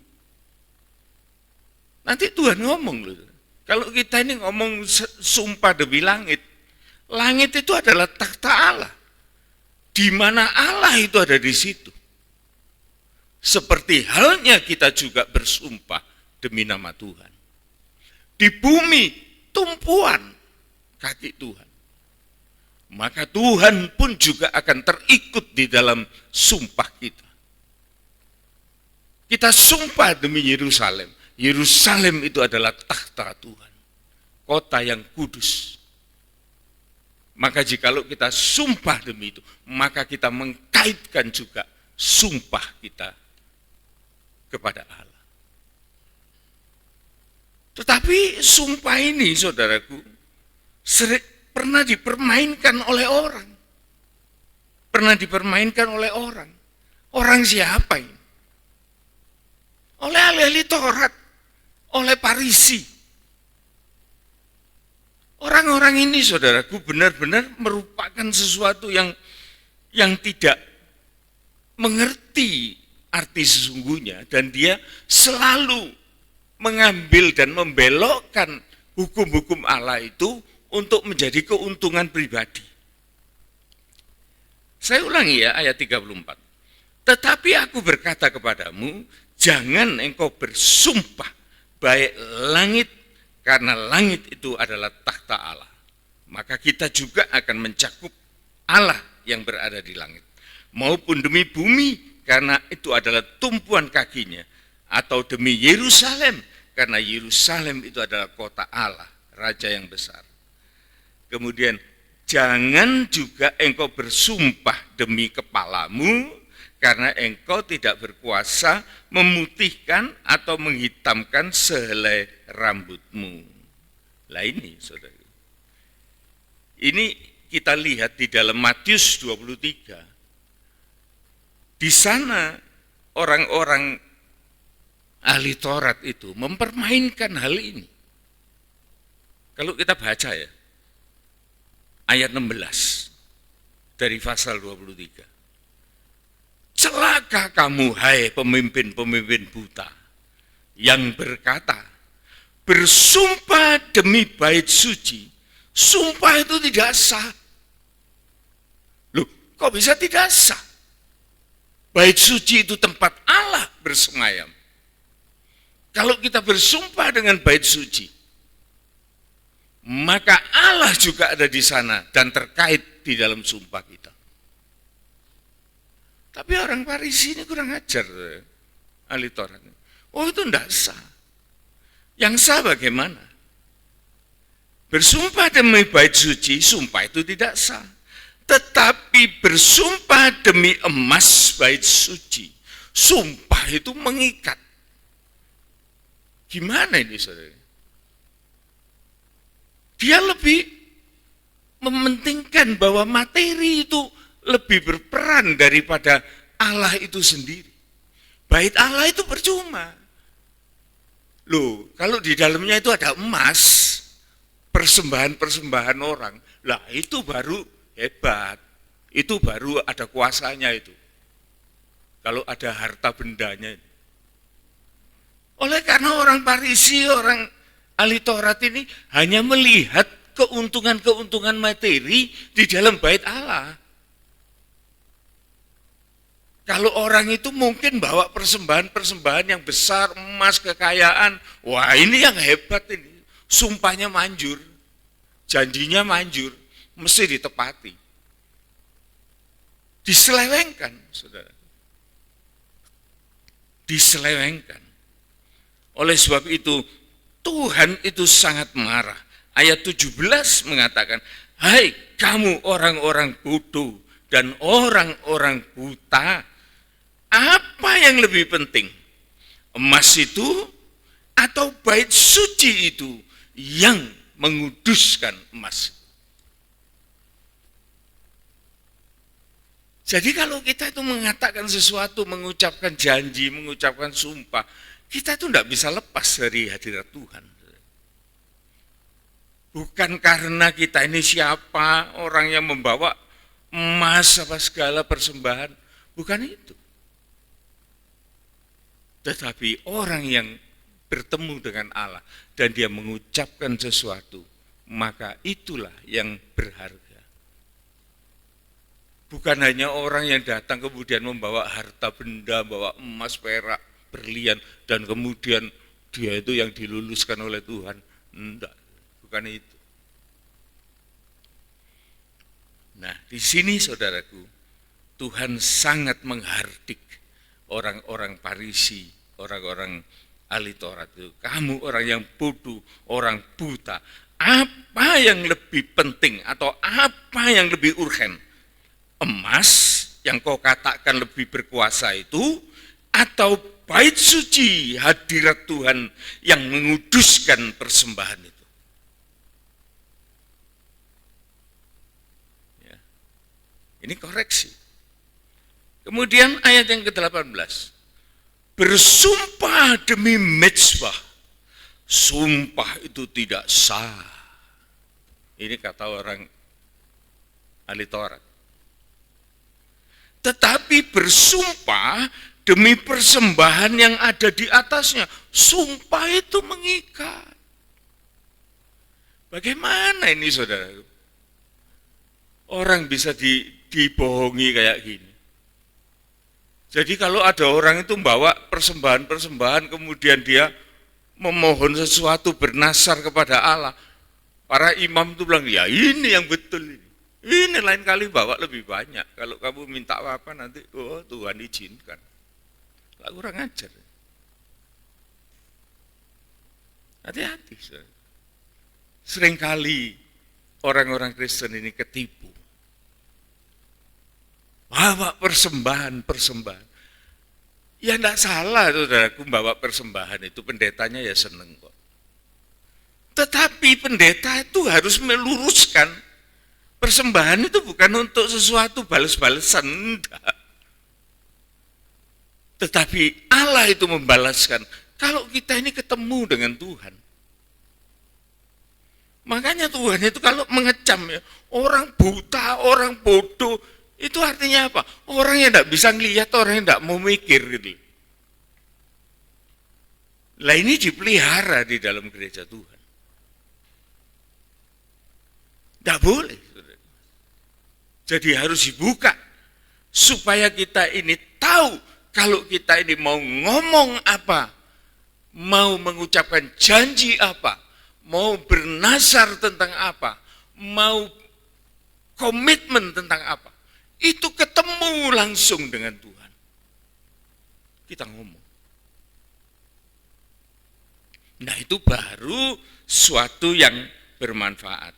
Nanti Tuhan ngomong loh. Kalau kita ini ngomong sumpah demi langit, Langit itu adalah takhta Allah. Di mana Allah itu ada di situ. Seperti halnya kita juga bersumpah demi nama Tuhan. Di bumi tumpuan kaki Tuhan. Maka Tuhan pun juga akan terikut di dalam sumpah kita. Kita sumpah demi Yerusalem. Yerusalem itu adalah takhta Tuhan. Kota yang kudus. Maka jikalau kita sumpah demi itu, maka kita mengkaitkan juga sumpah kita kepada Allah. Tetapi sumpah ini, saudaraku, pernah dipermainkan oleh orang. Pernah dipermainkan oleh orang. Orang siapa ini? Oleh ahli-ahli Taurat, oleh Farisi. Orang-orang ini, saudaraku, benar-benar merupakan sesuatu yang tidak mengerti arti sesungguhnya, dan dia selalu mengambil dan membelokkan hukum-hukum Allah itu untuk menjadi keuntungan pribadi. Saya ulangi ya, ayat 34. Tetapi aku berkata kepadamu, jangan engkau bersumpah baik langit, karena langit itu adalah takhta Allah. Maka kita juga akan mencakup Allah yang berada di langit. Maupun demi bumi, karena itu adalah tumpuan kakinya. Atau demi Yerusalem, karena Yerusalem itu adalah kota Allah, Raja yang besar. Kemudian, jangan juga engkau bersumpah demi kepalamu, karena engkau tidak berkuasa memutihkan atau menghitamkan sehelai rambutmu. Lah ini, saudara. Ini kita lihat di dalam Matius 23. Di sana orang-orang ahli Taurat itu mempermainkan hal ini. Kalau kita baca ya, ayat 16 dari pasal 23. Celaka kamu, hai pemimpin-pemimpin buta, yang berkata, bersumpah demi bait suci. Sumpah itu tidak sah. Loh, kok bisa tidak sah? Bait suci itu tempat Allah bersemayam. Kalau kita bersumpah dengan bait suci, maka Allah juga ada di sana dan terkait di dalam sumpah kita. Tapi orang Farisi ini kurang ajar, ahli Taurat. Oh, itu tidak sah. Yang sah bagaimana? Bersumpah demi bait suci, sumpah itu tidak sah. Tetapi bersumpah demi emas bait suci, sumpah itu mengikat. Gimana ini, saudara? Dia lebih mementingkan bahwa materi itu lebih berperan daripada Allah itu sendiri. Bait Allah itu percuma. Loh, kalau di dalamnya itu ada emas, persembahan-persembahan orang, lah itu baru hebat. Itu baru ada kuasanya itu. Kalau ada harta bendanya. Oleh karena orang Farisi, orang ahli Taurat ini hanya melihat keuntungan-keuntungan materi di dalam bait Allah. Kalau orang itu mungkin bawa persembahan-persembahan yang besar, emas, kekayaan, wah ini yang hebat ini. Sumpahnya manjur, janjinya manjur, mesti ditepati. Diselewengkan, saudara. Diselewengkan. Oleh sebab itu, Tuhan itu sangat marah. Ayat 17 mengatakan, hai kamu orang-orang bodoh dan orang-orang buta, apa yang lebih penting? Emas itu atau bait suci itu yang menguduskan emas? Jadi kalau kita itu mengatakan sesuatu, mengucapkan janji, mengucapkan sumpah, kita itu tidak bisa lepas dari hadirat Tuhan. Bukan karena kita ini siapa, orang yang membawa emas apa segala persembahan, bukan itu. Tetapi orang yang bertemu dengan Allah dan dia mengucapkan sesuatu, maka itulah yang berharga. Bukan hanya orang yang datang kemudian membawa harta benda, bawa emas, perak, berlian, dan kemudian dia itu yang diluluskan oleh Tuhan. Enggak, bukan itu. Nah, di sini saudaraku, Tuhan sangat menghardik orang-orang Farisi, orang-orang ahli Taurat itu. Kamu orang yang bodoh, orang buta. Apa yang lebih penting atau apa yang lebih urgen? Emas yang kau katakan lebih berkuasa itu, atau bait suci hadirat Tuhan yang menguduskan persembahan itu? Ya. Ini koreksi. Kemudian ayat yang ke-18, bersumpah demi mezbah, sumpah itu tidak sah. Ini kata orang ahli Taurat. Tetapi bersumpah demi persembahan yang ada di atasnya, sumpah itu mengikat. Bagaimana ini saudara? Orang bisa dibohongi kayak gini. Jadi kalau ada orang itu membawa persembahan-persembahan, kemudian dia memohon sesuatu bernasar kepada Allah, para imam itu bilang, ya ini yang betul ini. Ini lain kali bawa lebih banyak. Kalau kamu minta apa nanti, oh Tuhan izinkan. Lah kurang ajar. Hati-hati. Seringkali orang-orang Kristen ini ketipu. Bawa persembahan. Ya enggak salah saudaraku bawa persembahan itu, pendetanya ya seneng kok. Tetapi pendeta itu harus meluruskan, persembahan itu bukan untuk sesuatu balas-balesan, enggak. Tetapi Allah itu membalaskan kalau kita ini ketemu dengan Tuhan. Makanya Tuhan itu kalau mengecam ya, orang buta, orang bodoh, itu artinya apa? Orang yang tidak bisa ngelihat, orang yang tidak mau mikir gitu. Lah ini dipelihara di dalam gereja Tuhan. Tidak boleh. Jadi harus dibuka supaya kita ini tahu kalau kita ini mau ngomong apa, mau mengucapkan janji apa, mau bernasar tentang apa, mau komitmen tentang apa, itu ketemu langsung dengan Tuhan. Kita ngomong. Nah itu baru suatu yang bermanfaat.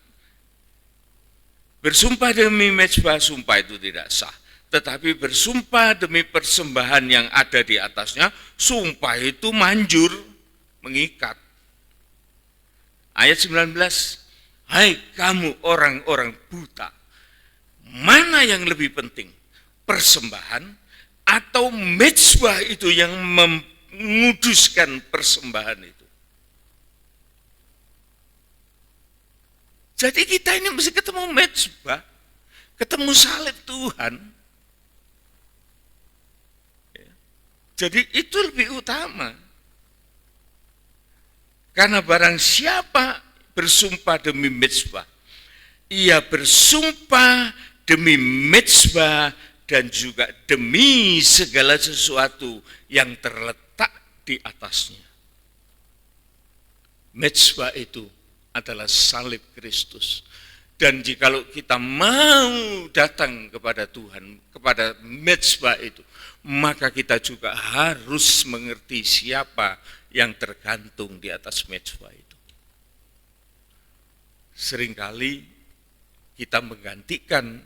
Bersumpah demi mezbah, sumpah itu tidak sah. Tetapi bersumpah demi persembahan yang ada di atasnya, sumpah itu manjur, mengikat. Ayat 19, hai kamu orang-orang buta, mana yang lebih penting? Persembahan atau mezbah itu yang menguduskan persembahan itu? Jadi kita ini mesti ketemu mezbah, ketemu salib Tuhan. Jadi itu lebih utama. Karena barang siapa bersumpah demi mezbah, ia bersumpah demi mezbah dan juga demi segala sesuatu yang terletak di atasnya. Mezbah itu adalah salib Kristus. Dan jikalau kita mau datang kepada Tuhan, kepada mezbah itu, maka kita juga harus mengerti siapa yang tergantung di atas mezbah itu. Seringkali kita menggantikan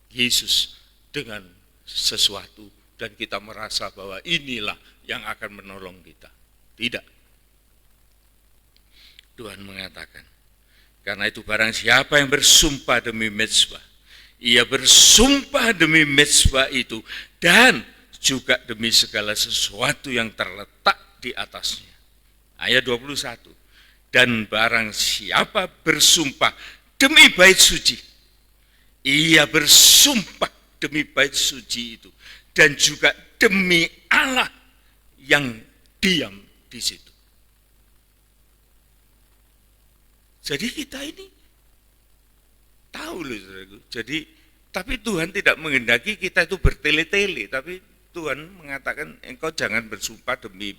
Yesus dengan sesuatu dan kita merasa bahwa inilah yang akan menolong kita. Tidak. Tuhan mengatakan, karena itu barang siapa yang bersumpah demi mezbah, ia bersumpah demi mezbah itu dan juga demi segala sesuatu yang terletak di atasnya. Ayat 21, dan barang siapa bersumpah demi bait suci, ia bersumpah demi bait suci itu dan juga demi Allah yang diam di situ. Jadi kita ini tahu loh saudaraku. Jadi tapi Tuhan tidak menghendaki kita itu bertele-tele, tapi Tuhan mengatakan engkau jangan bersumpah demi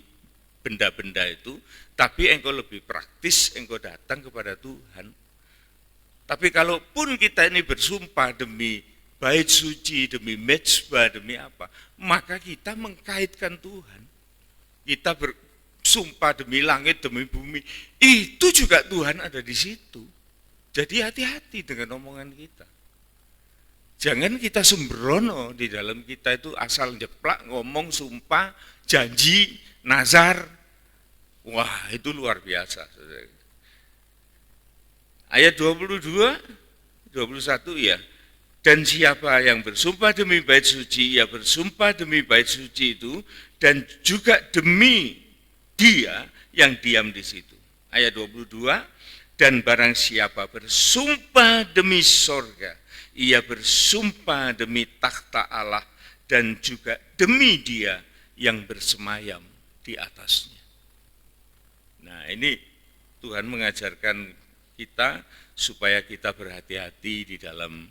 benda-benda itu, tapi engkau lebih praktis, engkau datang kepada Tuhan. Tapi kalaupun kita ini bersumpah demi bait suci, demi mezbah, demi apa, maka kita mengkaitkan Tuhan. Kita bersumpah demi langit, demi bumi, itu juga Tuhan ada di situ. Jadi hati-hati dengan omongan kita. Jangan kita sembrono di dalam kita itu asal jeplak ngomong sumpah, janji, nazar. Wah, itu luar biasa. Ayat 22, 21 ya. Dan siapa yang bersumpah demi bait suci, ia bersumpah demi bait suci itu dan juga demi dia yang diam di situ. Ayat 22, dan barang siapa bersumpah demi sorga, ia bersumpah demi takhta Allah dan juga demi dia yang bersemayam di atasnya. Nah, ini Tuhan mengajarkan kita supaya kita berhati-hati di dalam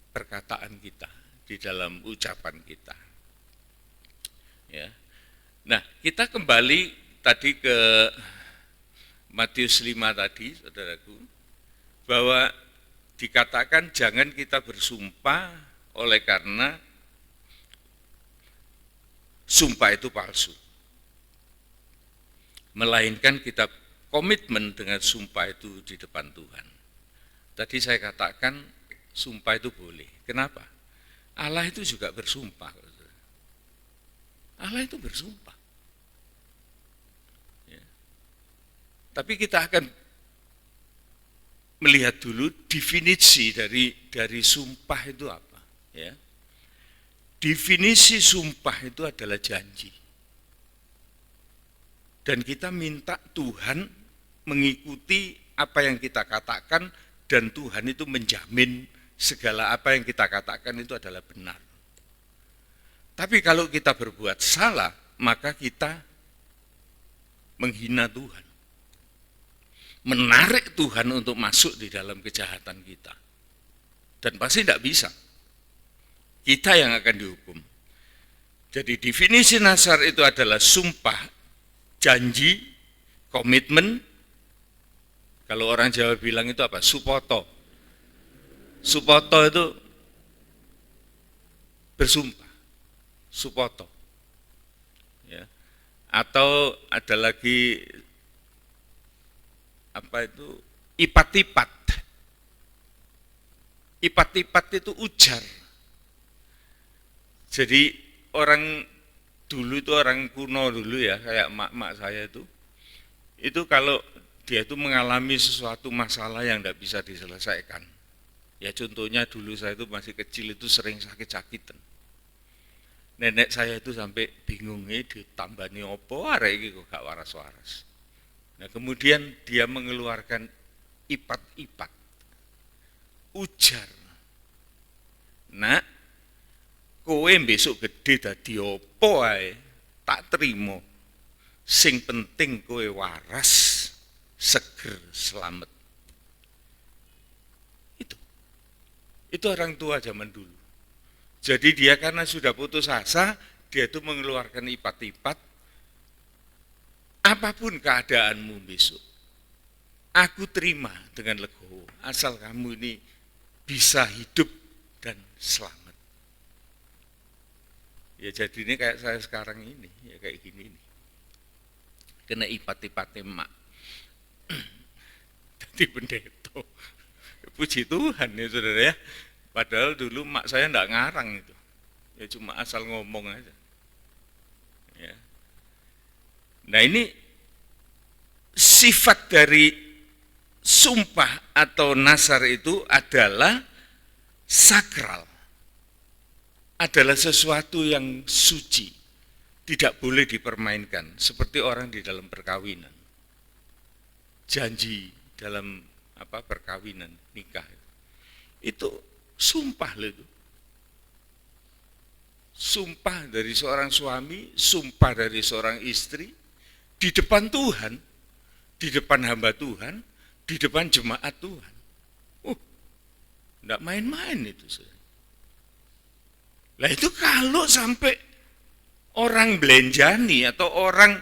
perkataan kita, di dalam ucapan kita. Ya. Nah, kita kembali tadi ke Matius 5 tadi, saudaraku, bahwa dikatakan jangan kita bersumpah oleh karena sumpah itu palsu. Melainkan kita komitmen dengan sumpah itu di depan Tuhan. Tadi saya katakan sumpah itu boleh. Kenapa? Allah itu juga bersumpah. Allah itu bersumpah. Ya. Tapi kita akan melihat dulu definisi dari sumpah itu apa. Ya. Definisi sumpah itu adalah janji. Dan kita minta Tuhan mengikuti apa yang kita katakan dan Tuhan itu menjamin segala apa yang kita katakan itu adalah benar. Tapi kalau kita berbuat salah, maka kita menghina Tuhan. Menarik Tuhan untuk masuk di dalam kejahatan kita. Dan pasti tidak bisa. Kita yang akan dihukum. Jadi definisi nazar itu adalah sumpah, janji, komitmen. Kalau orang Jawa bilang itu apa? Supoto. Supoto itu bersumpah. Supoto. Ya. Atau ada lagi apa itu? Ipat-ipat. Ipat-ipat itu ujar. Jadi orang dulu itu orang kuno dulu ya, kayak emak-emak saya itu kalau dia itu mengalami sesuatu masalah yang tidak bisa diselesaikan. Ya contohnya dulu saya itu masih kecil itu sering sakit-sakitan. Nenek saya itu sampai bingungnya ditambani opo arek iki kok gak waras-waras. Nah kemudian dia mengeluarkan ipat-ipat, ujar. Nak, kowe besok gede dadi opo ae tak terima. Sing penting kowe waras, seger, selamat. Itu orang tua zaman dulu. Jadi dia karena sudah putus asa, dia itu mengeluarkan ipat-ipat. Apapun keadaanmu besok, aku terima dengan legowo, asal kamu ini bisa hidup dan selamat. Ya jadi ini kayak saya sekarang ini, ya kayak gini nih. Kena ipat-ipat emak. Jadi pendeta. Puji Tuhan ya saudara ya. Padahal dulu mak saya enggak ngarang itu. Ya cuma asal ngomong aja. Ya. Nah ini sifat dari sumpah atau nazar itu adalah sakral. Adalah sesuatu yang suci. Tidak boleh dipermainkan. Seperti orang di dalam perkawinan. Janji dalam perkawinan, nikah. Itu sumpah loh itu. Sumpah dari seorang suami, sumpah dari seorang istri di depan Tuhan. di depan hamba Tuhan, di depan jemaat Tuhan. Enggak main-main itu. Lah itu kalau sampai orang belenjani atau orang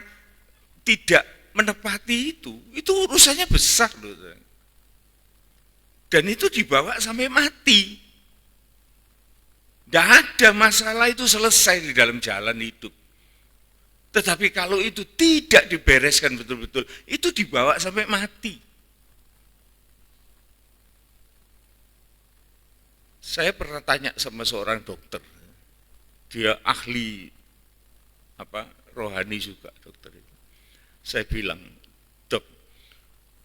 tidak menepati itu urusannya besar loh. Dan itu dibawa sampai mati. Tidak ada masalah itu selesai di dalam jalan hidup. Tetapi kalau itu tidak dibereskan betul-betul, itu dibawa sampai mati. Saya pernah tanya sama seorang dokter, dia ahli rohani juga dokter itu. Saya bilang, dok,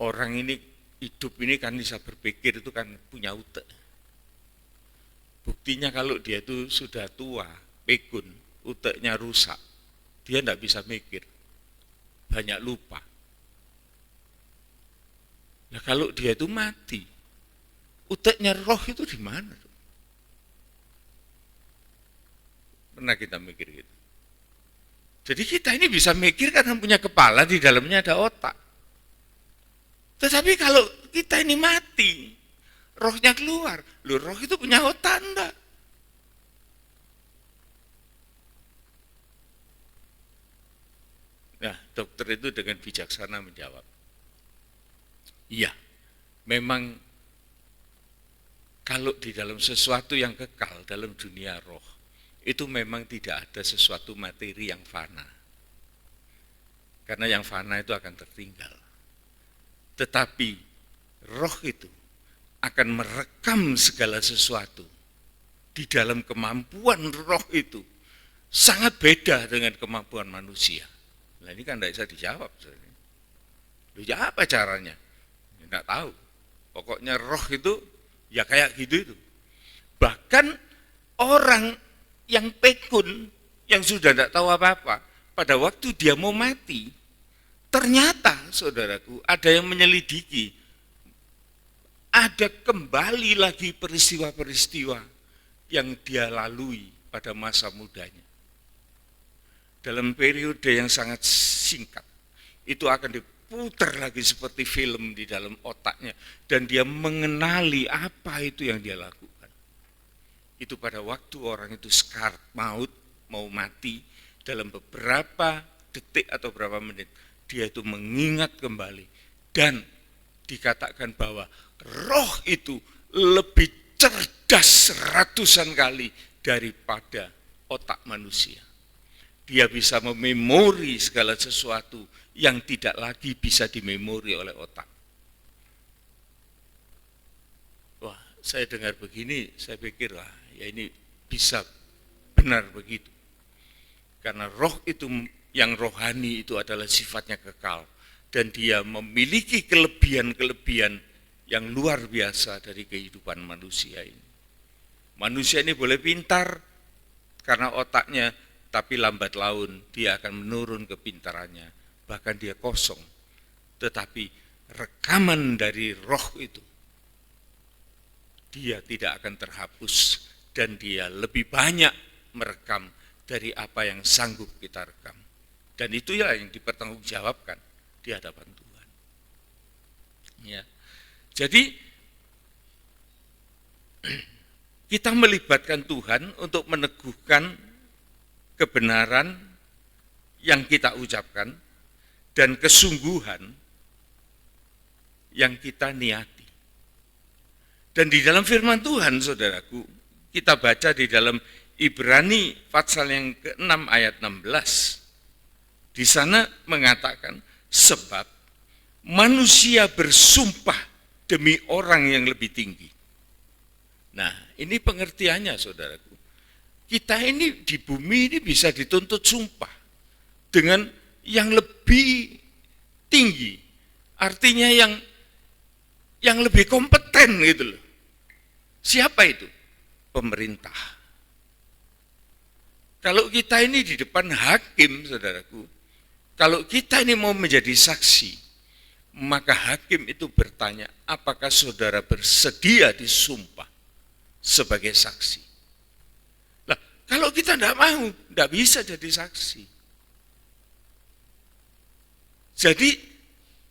orang ini hidup ini kan bisa berpikir itu kan punya utek. Buktinya kalau dia itu sudah tua, pikun, uteknya rusak, dia tidak bisa mikir, banyak lupa. Nah kalau dia itu mati, uteknya roh itu di mana? Pernah kita mikir gitu. Jadi kita ini bisa mikir karena punya kepala, di dalamnya ada otak. Tetapi kalau kita ini mati, rohnya keluar, roh itu punya otak enggak? Nah, dokter itu dengan bijaksana menjawab, iya, memang kalau di dalam sesuatu yang kekal dalam dunia roh, itu memang tidak ada sesuatu materi yang fana. Karena yang fana itu akan tertinggal. Tetapi roh itu akan merekam segala sesuatu. Di dalam kemampuan roh itu sangat beda dengan kemampuan manusia. Nah ini kan tidak bisa dijawab. Loh ya apa caranya? Tidak tahu. Pokoknya roh itu ya kayak gitu itu. Bahkan orang yang pekun, yang sudah tidak tahu apa-apa, pada waktu dia mau mati, ternyata saudaraku ada yang menyelidiki, ada kembali lagi peristiwa-peristiwa yang dia lalui pada masa mudanya. Dalam periode yang sangat singkat, itu akan diputar lagi seperti film di dalam otaknya, dan dia mengenali apa itu yang dia lakukan. Itu pada waktu orang itu sekarat maut, mau mati, dalam beberapa detik atau beberapa menit, dia itu mengingat kembali. Dan dikatakan bahwa roh itu lebih cerdas ratusan kali daripada otak manusia. Dia bisa mememori segala sesuatu yang tidak lagi bisa dimemori oleh otak. Wah, saya dengar begini, saya pikir, wah, ya ini bisa benar begitu. Karena roh itu yang rohani itu adalah sifatnya kekal. Dan dia memiliki kelebihan-kelebihan yang luar biasa dari kehidupan manusia ini. Manusia ini boleh pintar karena otaknya, tapi lambat laun dia akan menurun kepintarannya. Bahkan dia kosong. Tetapi rekaman dari roh itu, dia tidak akan terhapus. Dan dia lebih banyak merekam dari apa yang sanggup kita rekam. Dan itu ya yang dipertanggungjawabkan di hadapan Tuhan. Ya. Jadi kita melibatkan Tuhan untuk meneguhkan kebenaran yang kita ucapkan dan kesungguhan yang kita niati. Dan di dalam firman Tuhan, saudaraku, kita baca di dalam Ibrani pasal yang ke-6 ayat 16. Di sana mengatakan, sebab manusia bersumpah demi orang yang lebih tinggi. Nah, ini pengertiannya, saudaraku. Kita ini di bumi ini bisa dituntut sumpah dengan yang lebih tinggi. Artinya yang lebih kompeten gitu loh. Siapa itu? Pemerintah. Kalau kita ini di depan hakim, saudaraku, kalau kita ini mau menjadi saksi, maka hakim itu bertanya, apakah saudara bersedia disumpah sebagai saksi? Nah, kalau kita tidak mau, tidak bisa jadi saksi. Jadi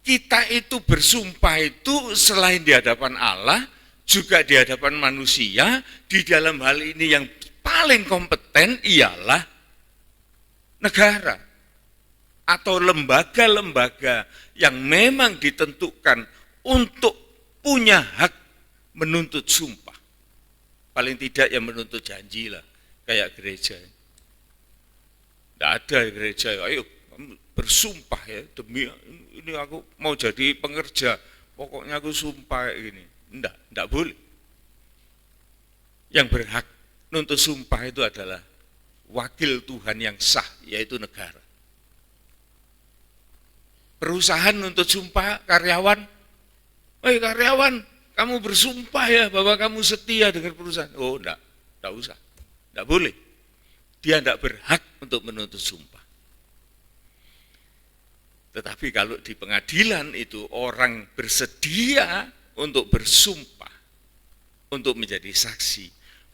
kita itu bersumpah itu selain di hadapan Allah, juga di hadapan manusia. Di dalam hal ini yang paling kompeten ialah negara atau lembaga-lembaga yang memang ditentukan untuk punya hak menuntut sumpah. Paling tidak yang menuntut janji lah, kayak gereja. Tidak ada gereja, ayo kamu bersumpah ya, demi ini aku mau jadi pengerja, pokoknya aku sumpah ini. Tidak boleh. Yang berhak nuntut sumpah itu adalah wakil Tuhan yang sah, yaitu negara. Perusahaan nuntut sumpah karyawan, karyawan, kamu bersumpah ya bahwa kamu setia dengan perusahaan. Oh, tidak usah, tidak boleh. Dia tidak berhak untuk menuntut sumpah. Tetapi kalau di pengadilan itu orang bersedia untuk bersumpah, untuk menjadi saksi,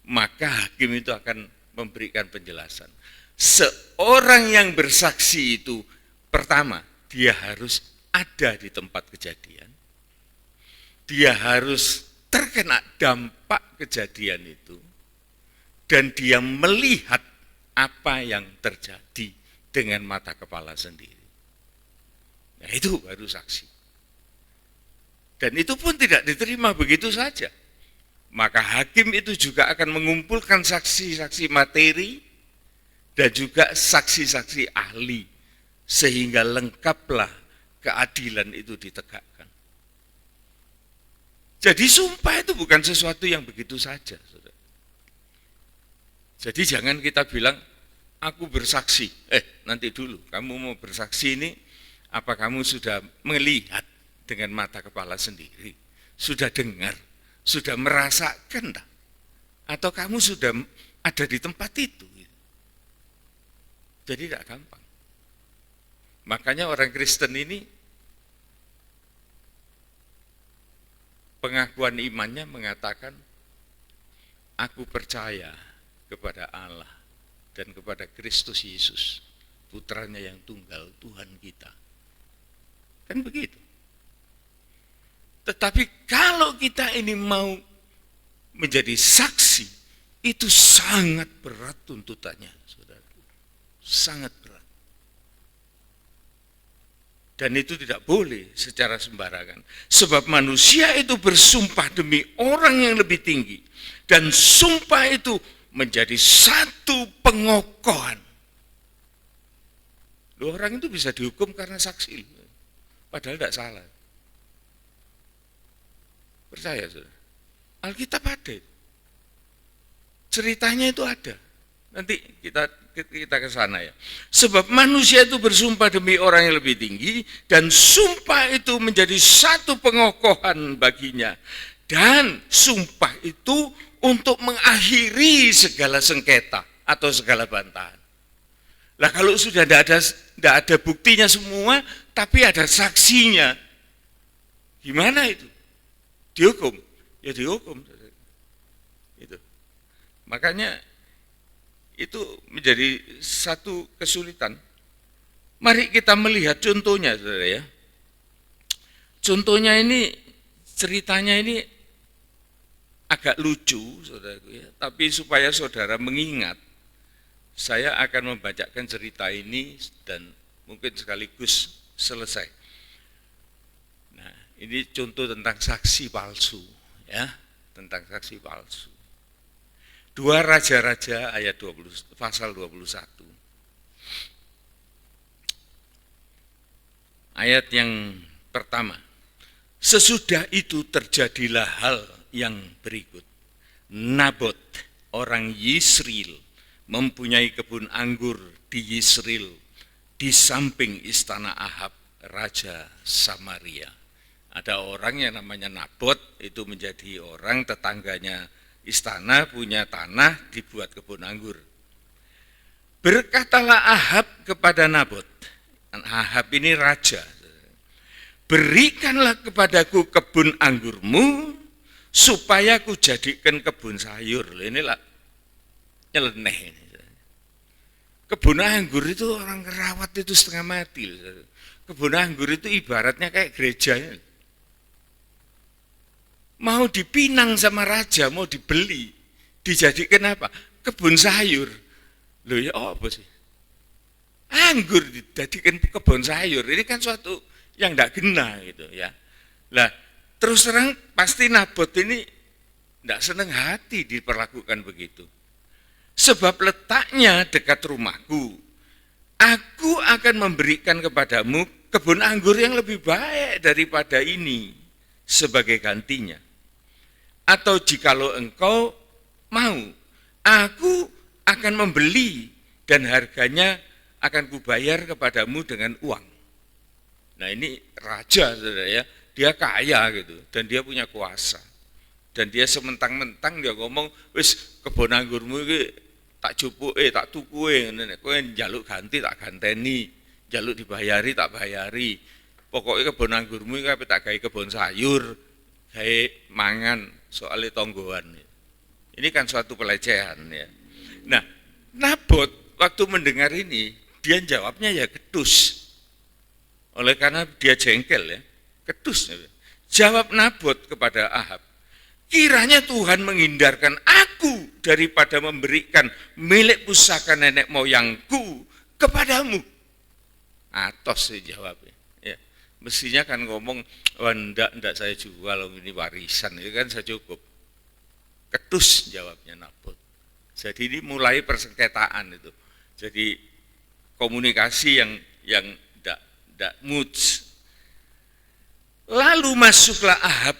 maka hakim itu akan memberikan penjelasan. Seorang yang bersaksi itu, pertama, dia harus ada di tempat kejadian. Dia harus terkena dampak kejadian itu, dan dia melihat apa yang terjadi dengan mata kepala sendiri. Nah, itu baru saksi. Dan itu pun tidak diterima begitu saja. Maka hakim itu juga akan mengumpulkan saksi-saksi materi dan juga saksi-saksi ahli, sehingga lengkaplah keadilan itu ditegakkan. Jadi sumpah itu bukan sesuatu yang begitu saja, saudara. Jadi jangan kita bilang, aku bersaksi. Nanti dulu, kamu mau bersaksi ini, apa kamu sudah melihat dengan mata kepala sendiri? Sudah dengar? Sudah merasakan? Atau kamu sudah ada di tempat itu? Jadi tidak gampang. Makanya orang Kristen ini, pengakuan imannya mengatakan, aku percaya kepada Allah dan kepada Kristus Yesus, putranya yang tunggal, Tuhan kita. Kan begitu. Tetapi kalau kita ini mau menjadi saksi, itu sangat berat tuntutannya, saudara. Sangat berat. Dan itu tidak boleh secara sembarangan. Sebab manusia itu bersumpah demi orang yang lebih tinggi. Dan sumpah itu menjadi satu pengokohan. Orang itu bisa dihukum karena saksi. Padahal tidak salah. Percaya, saudara. Alkitab ada. Ceritanya itu ada. Nanti kita ke sana ya. Sebab manusia itu bersumpah demi orang yang lebih tinggi, dan sumpah itu menjadi satu pengokohan baginya. Dan sumpah itu untuk mengakhiri segala sengketa atau segala bantahan. Lah kalau sudah tidak ada buktinya semua, tapi ada saksinya, gimana itu? Dihukum? Ya dihukum. Itu. Makanya itu menjadi satu kesulitan. Mari kita melihat contohnya, saudara ya. Contohnya ini, ceritanya ini agak lucu, saudaraku ya. Tapi supaya saudara mengingat, saya akan membacakan cerita ini dan mungkin sekaligus selesai. Nah, ini contoh tentang saksi palsu, ya, tentang saksi palsu. 2 Raja-Raja ayat 20, pasal 21. Ayat yang pertama. Sesudah itu terjadilah hal yang berikut. Nabot, orang Yisrael, mempunyai kebun anggur di Yisrael, di samping istana Ahab, Raja Samaria. Ada orang yang namanya Nabot, itu menjadi orang tetangganya istana, punya tanah, dibuat kebun anggur. Berkatalah Ahab kepada Nabot, Ahab ini raja, berikanlah kepadaku kebun anggurmu, supaya ku jadikan kebun sayur. Inilah nyeleneh ini. Kebun anggur itu orang kerawat itu setengah mati. kebun anggur itu ibaratnya kayak gereja. Mau dipinang sama raja, mau dibeli, dijadikan apa? Kebun sayur. Loh ya apa sih? Anggur dijadikan kebun sayur. Ini kan suatu yang tidak kena gitu ya. Lah, terus terang pasti Nabot ini tidak senang hati diperlakukan begitu. Sebab letaknya dekat rumahku, aku akan memberikan kepadamu kebun anggur yang lebih baik daripada ini sebagai gantinya. Atau jikalau engkau mau, aku akan membeli dan harganya akan kubayar kepadamu dengan uang. Nah ini raja, saudara ya, dia kaya gitu dan dia punya kuasa. Dan dia sementang-mentang dia ngomong, wis kebun anggurmu ini tak cupuke, tak tukuke, kowe njaluk ganti tak ganteni, njaluk dibayari tak bayari. Pokoknya kebun anggurmu iki tak gawe kebun sayur, gawe mangan, soalnya tonggoan. Ini kan suatu pelecehan ya. Nah, Nabot waktu mendengar ini, dia jawabnya ya ketus. Oleh karena dia jengkel ya, ketus. Jawab Nabot kepada Ahab, kiranya Tuhan menghindarkan aku daripada memberikan milik pusaka nenek moyangku kepadamu. Atos sih jawabnya. Ya. Mestinya kan ngomong, oh, enggak saya jual, ini warisan, itu kan saya cukup. Ketus jawabnya Nabot. Jadi ini mulai persengketaan itu. Jadi komunikasi yang tidak moods. Lalu masuklah Ahab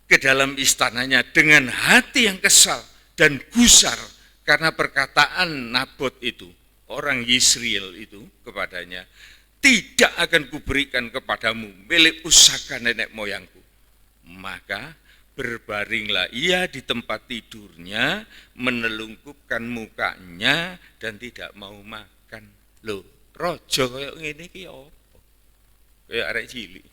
ke dalam istananya dengan hati yang kesal dan gusar karena perkataan Nabot itu, orang Yisrael itu kepadanya, tidak akan kuberikan kepadamu milik pusaka nenek moyangku. Maka berbaringlah ia di tempat tidurnya, menelungkupkan mukanya dan tidak mau makan. Loh, rojo kayak ngene iki apa? Kayak arek cilik.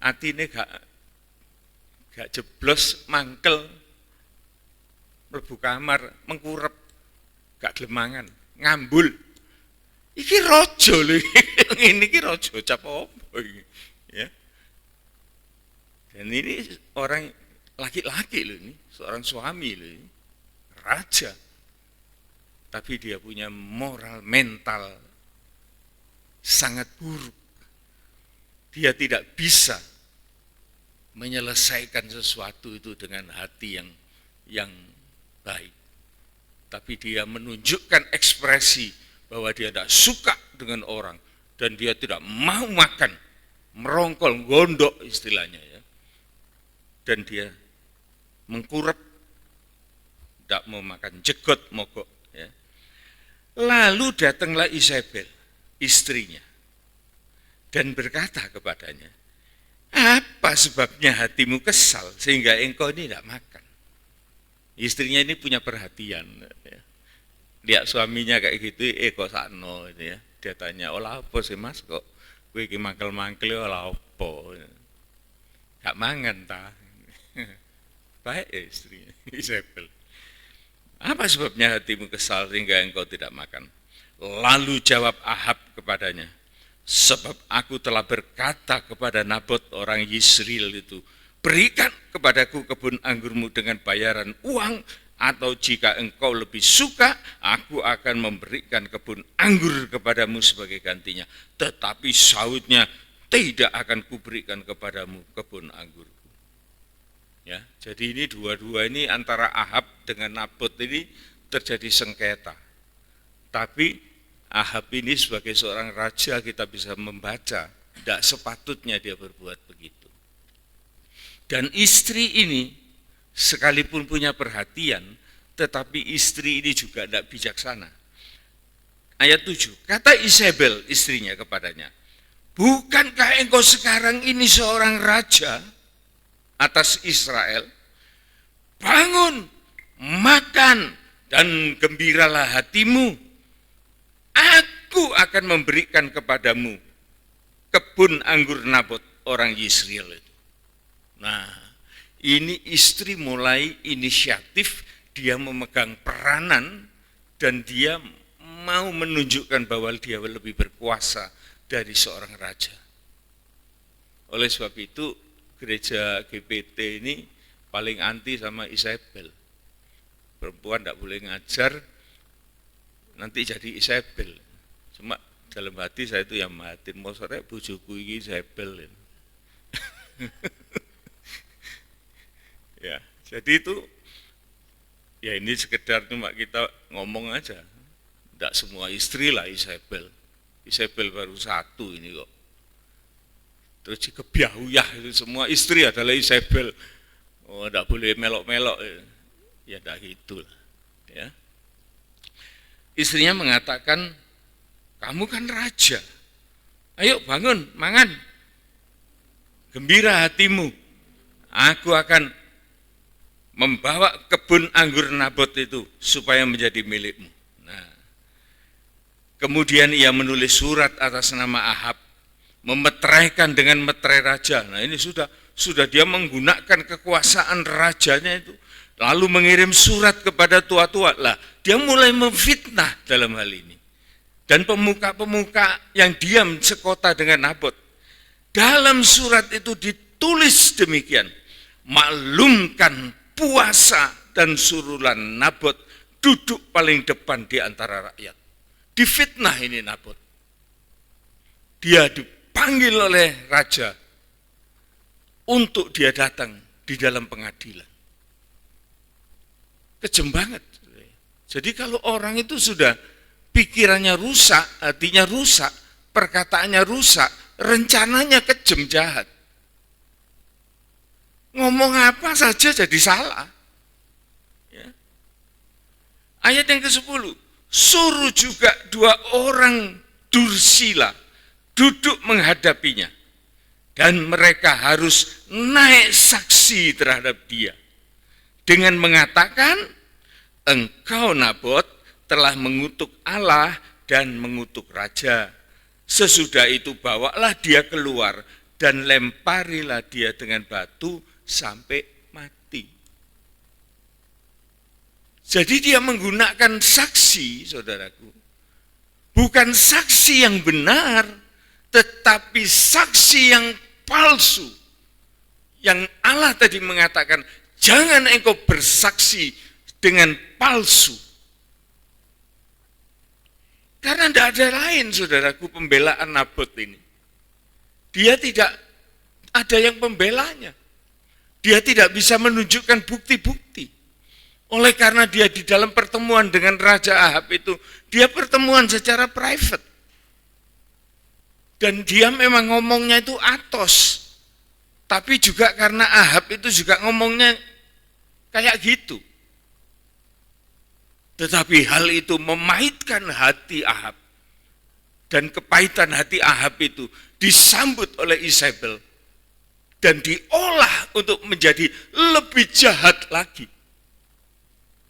Atine gak jeblos mangkel mlebu kamar mengkurep gak glemangan ngambul iki raja lho ngene iki raja cap apa iki ya. Dan ini orang laki-laki loh, ini seorang suami loh, ini raja, tapi dia punya moral mental sangat buruk. Dia tidak bisa menyelesaikan sesuatu itu dengan hati yang baik. Tapi dia menunjukkan ekspresi bahwa dia tidak suka dengan orang dan dia tidak mau makan, merongkol, gondok istilahnya ya. Dan dia mengkurap, tidak mau makan, jegot mogok ya. Lalu datanglah Isabel, istrinya, dan berkata kepadanya, apa sebabnya hatimu kesal sehingga engkau ini tidak makan? Istrinya ini punya perhatian. Ya. Lihat suaminya kayak gitu, kok sakno itu ya. Dia tanya, olah apa sih mas kok kowe iki mangkel-mangkel olah apa? Gak mangan ta? Baik ya istrinya, Isabel. Apa sebabnya hatimu kesal sehingga engkau tidak makan? Lalu jawab Ahab kepadanya, sebab aku telah berkata kepada Nabot orang Yisrael itu, berikan kepadaku kebun anggurmu dengan bayaran uang, atau jika engkau lebih suka, aku akan memberikan kebun anggur kepadamu sebagai gantinya. Tetapi sautnya, tidak akan kuberikan kepadamu kebun anggur. Ya, jadi ini dua-dua ini antara Ahab dengan Nabot ini terjadi sengketa. Tapi Ahab ini sebagai seorang raja kita bisa membaca, tidak sepatutnya dia berbuat begitu. Dan istri ini sekalipun punya perhatian, tetapi istri ini juga tidak bijaksana. Ayat 7, kata Isabel istrinya kepadanya, bukankah engkau sekarang ini seorang raja atas Israel? Bangun, makan, dan gembiralah hatimu. Aku akan memberikan kepadamu kebun anggur Nabot orang Yisrael itu. Nah, ini istri mulai inisiatif, dia memegang peranan dan dia mau menunjukkan bahwa dia lebih berkuasa dari seorang raja. Oleh sebab itu gereja GPT ini paling anti sama Isabel. Perempuan tidak boleh ngajar, nanti jadi Isabel. Cuma dalam hati saya itu yang mahatin, mau sore bujuku ini Isabel. Ya, jadi itu ya ini sekedar cuma kita ngomong aja. Tidak semua istri lah Isabel. Isabel baru satu ini kok. Terus kebiahuyah itu semua istri adalah Isabel. Oh, tidak boleh melok-melok. Ya tidak gitu lah. Ya. Istrinya mengatakan, kamu kan raja. Ayo bangun, mangan. Gembira hatimu. Aku akan membawa kebun anggur Nabot itu supaya menjadi milikmu. Nah, kemudian ia menulis surat atas nama Ahab, memeteraikan dengan meterai raja. Nah ini sudah dia menggunakan kekuasaan rajanya itu, lalu mengirim surat kepada tua-tua. Lah, dia mulai memfitnah dalam hal ini. Dan pemuka-pemuka yang diam sekota dengan Nabot. Dalam surat itu ditulis demikian, maklumkan puasa dan surulan Nabot duduk paling depan di antara rakyat. Difitnah ini Nabot. Dia dipanggil oleh raja untuk dia datang di dalam pengadilan. Kejem banget. Jadi kalau orang itu sudah pikirannya rusak, hatinya rusak, perkataannya rusak, rencananya kejem jahat. Ngomong apa saja jadi salah. Ya. Ayat yang ke-10, suruh juga 2 orang dursila duduk menghadapinya. Dan mereka harus naik saksi terhadap dia. Dengan mengatakan, engkau Nabot telah mengutuk Allah dan mengutuk raja. Sesudah itu bawalah dia keluar dan lemparilah dia dengan batu sampai mati. Jadi dia menggunakan saksi, saudaraku. Bukan saksi yang benar, tetapi saksi yang palsu. Yang Allah tadi mengatakan, jangan engkau bersaksi dengan palsu. Karena tidak ada lain, saudaraku, pembelaan Nabot ini. Dia tidak ada yang pembelanya. Dia tidak bisa menunjukkan bukti-bukti. Oleh karena dia di dalam pertemuan dengan Raja Ahab itu, dia pertemuan secara private. Dan dia memang ngomongnya itu atos. Tapi juga karena Ahab itu juga ngomongnya kayak gitu. Tetapi hal itu memahitkan hati Ahab. Dan kepahitan hati Ahab itu disambut oleh Isabel. Dan diolah untuk menjadi lebih jahat lagi.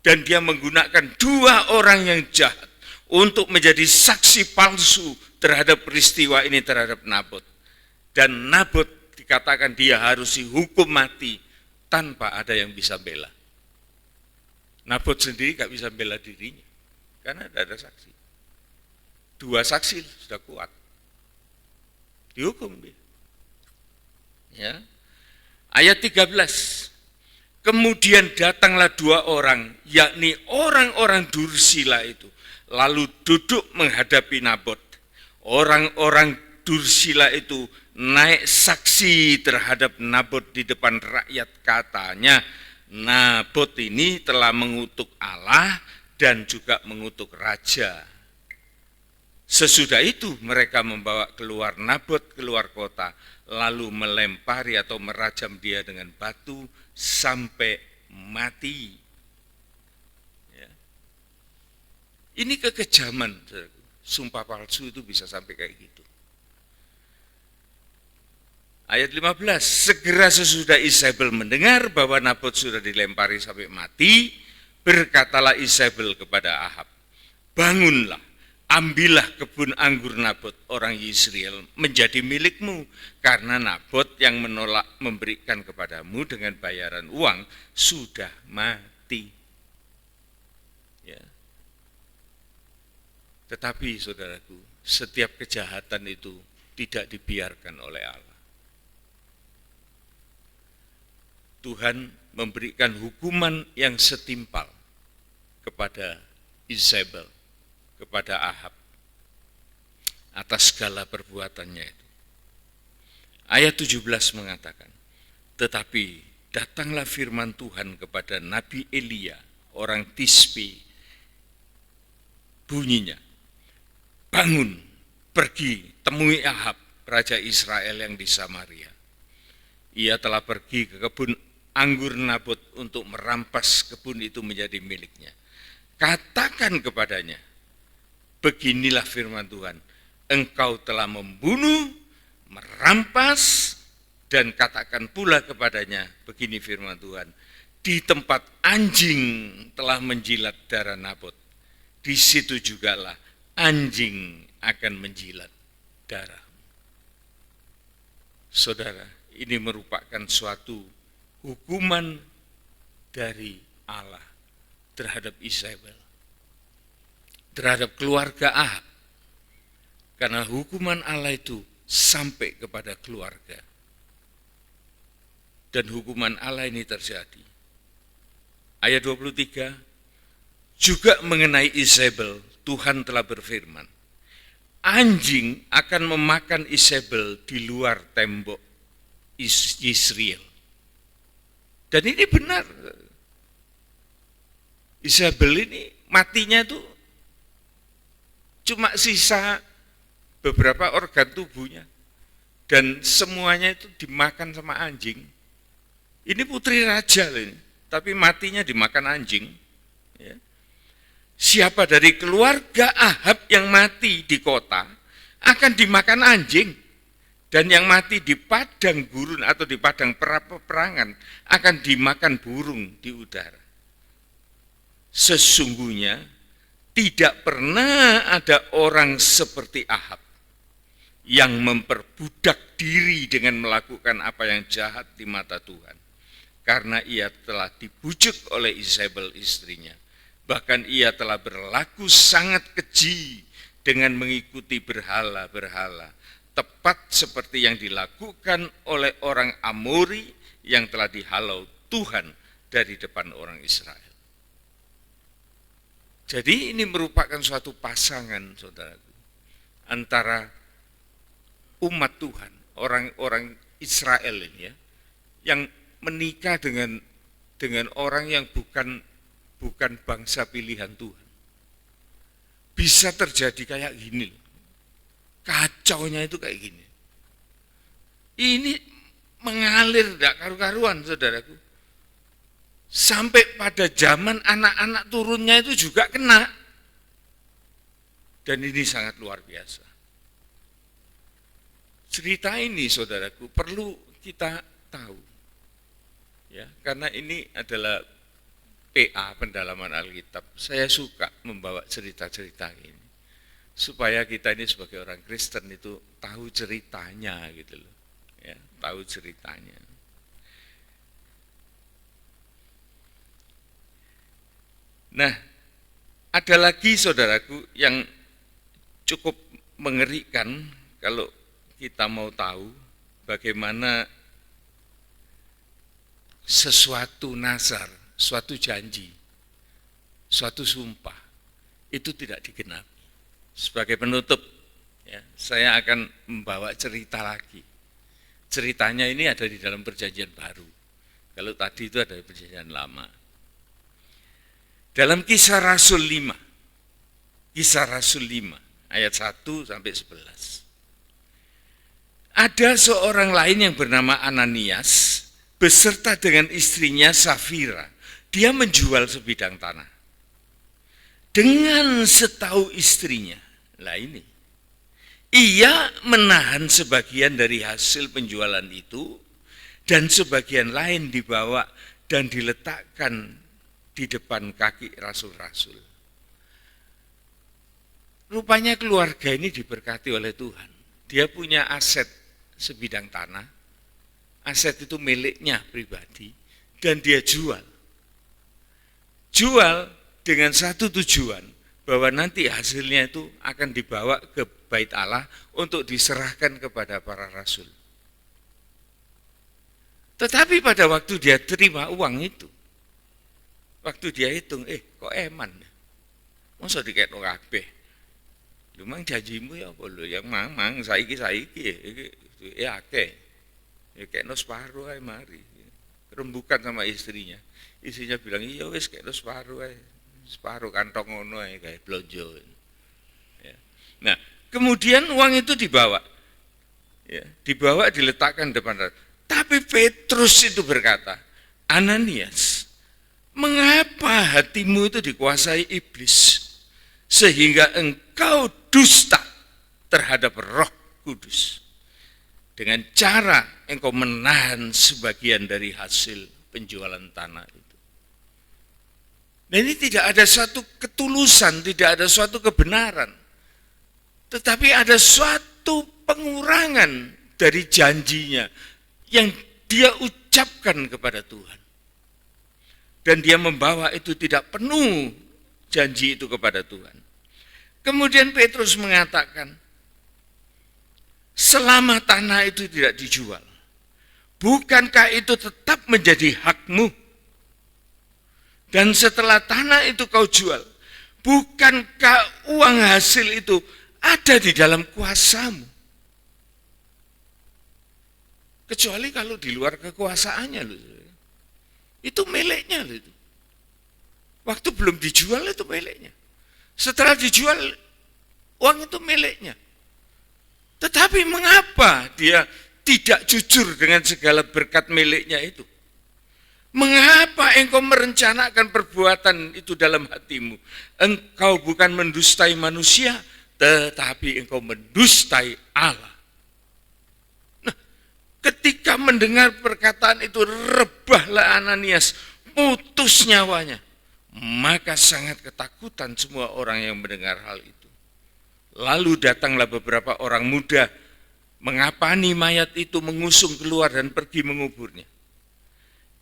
Dan dia menggunakan 2 orang yang jahat untuk menjadi saksi palsu terhadap peristiwa ini terhadap Nabot. Dan Nabot dikatakan dia harus dihukum mati tanpa ada yang bisa bela. Nabot sendiri gak bisa bela dirinya karena tidak ada saksi. 2 saksi sudah kuat, dihukum dia. Ya. Ayat 13. Kemudian datanglah 2 orang, yakni orang-orang dursila itu, lalu duduk menghadapi Nabot. Orang-orang dursila itu naik saksi terhadap Nabot di depan rakyat, katanya, Nabot ini telah mengutuk Allah dan juga mengutuk raja. Sesudah itu mereka membawa keluar Nabot keluar kota, lalu melempari atau merajam dia dengan batu sampai mati. Ya. Ini kekejaman, sumpah palsu itu bisa sampai kayak gitu. Ayat 15, segera sesudah Isabel mendengar bahwa Nabot sudah dilempari sampai mati, berkatalah Isabel kepada Ahab, bangunlah, ambillah kebun anggur Nabot orang Yisrael menjadi milikmu, karena Nabot yang menolak memberikan kepadamu dengan bayaran uang sudah mati. Ya. Tetapi saudaraku, setiap kejahatan itu tidak dibiarkan oleh Allah. Tuhan memberikan hukuman yang setimpal kepada Izebel, kepada Ahab, atas segala perbuatannya itu. Ayat 17 mengatakan, tetapi datanglah firman Tuhan kepada Nabi Elia, orang Tisbe, bunyinya, bangun, pergi, temui Ahab, raja Israel yang di Samaria. Ia telah pergi ke kebun anggur Nabot untuk merampas kebun itu menjadi miliknya. Katakan kepadanya, beginilah firman Tuhan, engkau telah membunuh, merampas, dan katakan pula kepadanya, begini firman Tuhan, di tempat anjing telah menjilat darah Nabot, di situ jugalah anjing akan menjilat darah. Saudara, ini merupakan suatu hukuman dari Allah terhadap Izebel, terhadap keluarga Ahab. Karena hukuman Allah itu sampai kepada keluarga. Dan hukuman Allah ini terjadi. Ayat 23, juga mengenai Izebel, Tuhan telah berfirman, anjing akan memakan Izebel di luar tembok Yisrael. Dan ini benar. Izebel ini matinya itu cuma sisa beberapa organ tubuhnya. Dan semuanya itu dimakan sama anjing. Ini putri raja loh ini, tapi matinya dimakan anjing. Ya. Siapa dari keluarga Ahab yang mati di kota akan dimakan anjing. Dan yang mati di padang gurun atau di padang peperangan akan dimakan burung di udara. Sesungguhnya tidak pernah ada orang seperti Ahab yang memperbudak diri dengan melakukan apa yang jahat di mata Tuhan. Karena ia telah dibujuk oleh Izebel istrinya. Bahkan ia telah berlaku sangat keji dengan mengikuti berhala-berhala. Tepat seperti yang dilakukan oleh orang Amori yang telah dihalau Tuhan dari depan orang Israel. Jadi ini merupakan suatu pasangan, saudaraku, antara umat Tuhan, orang-orang Israel ini ya, yang menikah dengan orang yang bukan bangsa pilihan Tuhan. Bisa terjadi kayak gini, kacaunya itu kayak gini. Ini mengalir tidak karu-karuan, saudaraku. Sampai pada zaman anak-anak turunnya itu juga kena. Dan ini sangat luar biasa. Cerita ini, saudaraku, perlu kita tahu. Ya, karena ini adalah PA, pendalaman Alkitab. Saya suka membawa cerita-cerita ini. Supaya kita ini sebagai orang Kristen itu tahu ceritanya gitu loh. Ya, tahu ceritanya. Nah, ada lagi saudaraku yang cukup mengerikan kalau kita mau tahu bagaimana sesuatu nazar, suatu janji, suatu sumpah itu tidak digenapi. Sebagai penutup, ya, saya akan membawa cerita lagi. Ceritanya ini ada di dalam perjanjian baru. Kalau tadi itu ada di perjanjian lama. Dalam Kisah Rasul 5, Kisah Rasul 5, ayat 1 sampai 11. Ada seorang lain yang bernama Ananias, beserta dengan istrinya Safira. Dia menjual sebidang tanah. Dengan setahu istrinya, lah ini, ia menahan sebagian dari hasil penjualan itu, dan sebagian lain dibawa dan diletakkan di depan kaki rasul-rasul. Rupanya keluarga ini diberkati oleh Tuhan. Dia punya aset sebidang tanah, aset itu miliknya pribadi, dan dia jual. Jual dengan satu tujuan, bahwa nanti hasilnya itu akan dibawa ke bait Allah untuk diserahkan kepada para rasul. Tetapi pada waktu dia terima uang itu, waktu dia hitung, kok eman, masa dikekno kabeh. Lumang janjimu ya apa lho, yang mamang saiki iki akeh. Ya kekno separuh ae mari. Rembukan sama istrinya. Istrinya bilang, "Iya wis kekno separuh ae. Separuh kantong ngono ae kayak blonjo." Ya. Nah, kemudian uang itu dibawa. Ya, dibawa diletakkan depan. Tapi Petrus itu berkata, "Ananias, mengapa hatimu itu dikuasai iblis sehingga engkau dusta terhadap Roh Kudus dengan cara engkau menahan sebagian dari hasil penjualan tanah itu?" Dan ini tidak ada suatu ketulusan, tidak ada suatu kebenaran, tetapi ada suatu pengurangan dari janjinya yang dia ucapkan kepada Tuhan. Dan dia membawa itu tidak penuh janji itu kepada Tuhan. Kemudian Petrus mengatakan, selama tanah itu tidak dijual, bukankah itu tetap menjadi hakmu? Dan setelah tanah itu kau jual, bukankah uang hasil itu ada di dalam kuasamu? Kecuali kalau di luar kekuasaannya loh. Itu miliknya loh itu. Waktu belum dijual itu miliknya. Setelah dijual, uang itu miliknya. Tetapi mengapa dia tidak jujur dengan segala berkat miliknya itu? Mengapa engkau merencanakan perbuatan itu dalam hatimu? Engkau bukan mendustai manusia, tetapi engkau mendustai Allah. Nah, ketika mendengar perkataan itu, rebahlah Ananias, putus nyawanya. Maka sangat ketakutan semua orang yang mendengar hal itu. Lalu datanglah beberapa orang muda, mengapani mayat itu, mengusung keluar dan pergi menguburnya.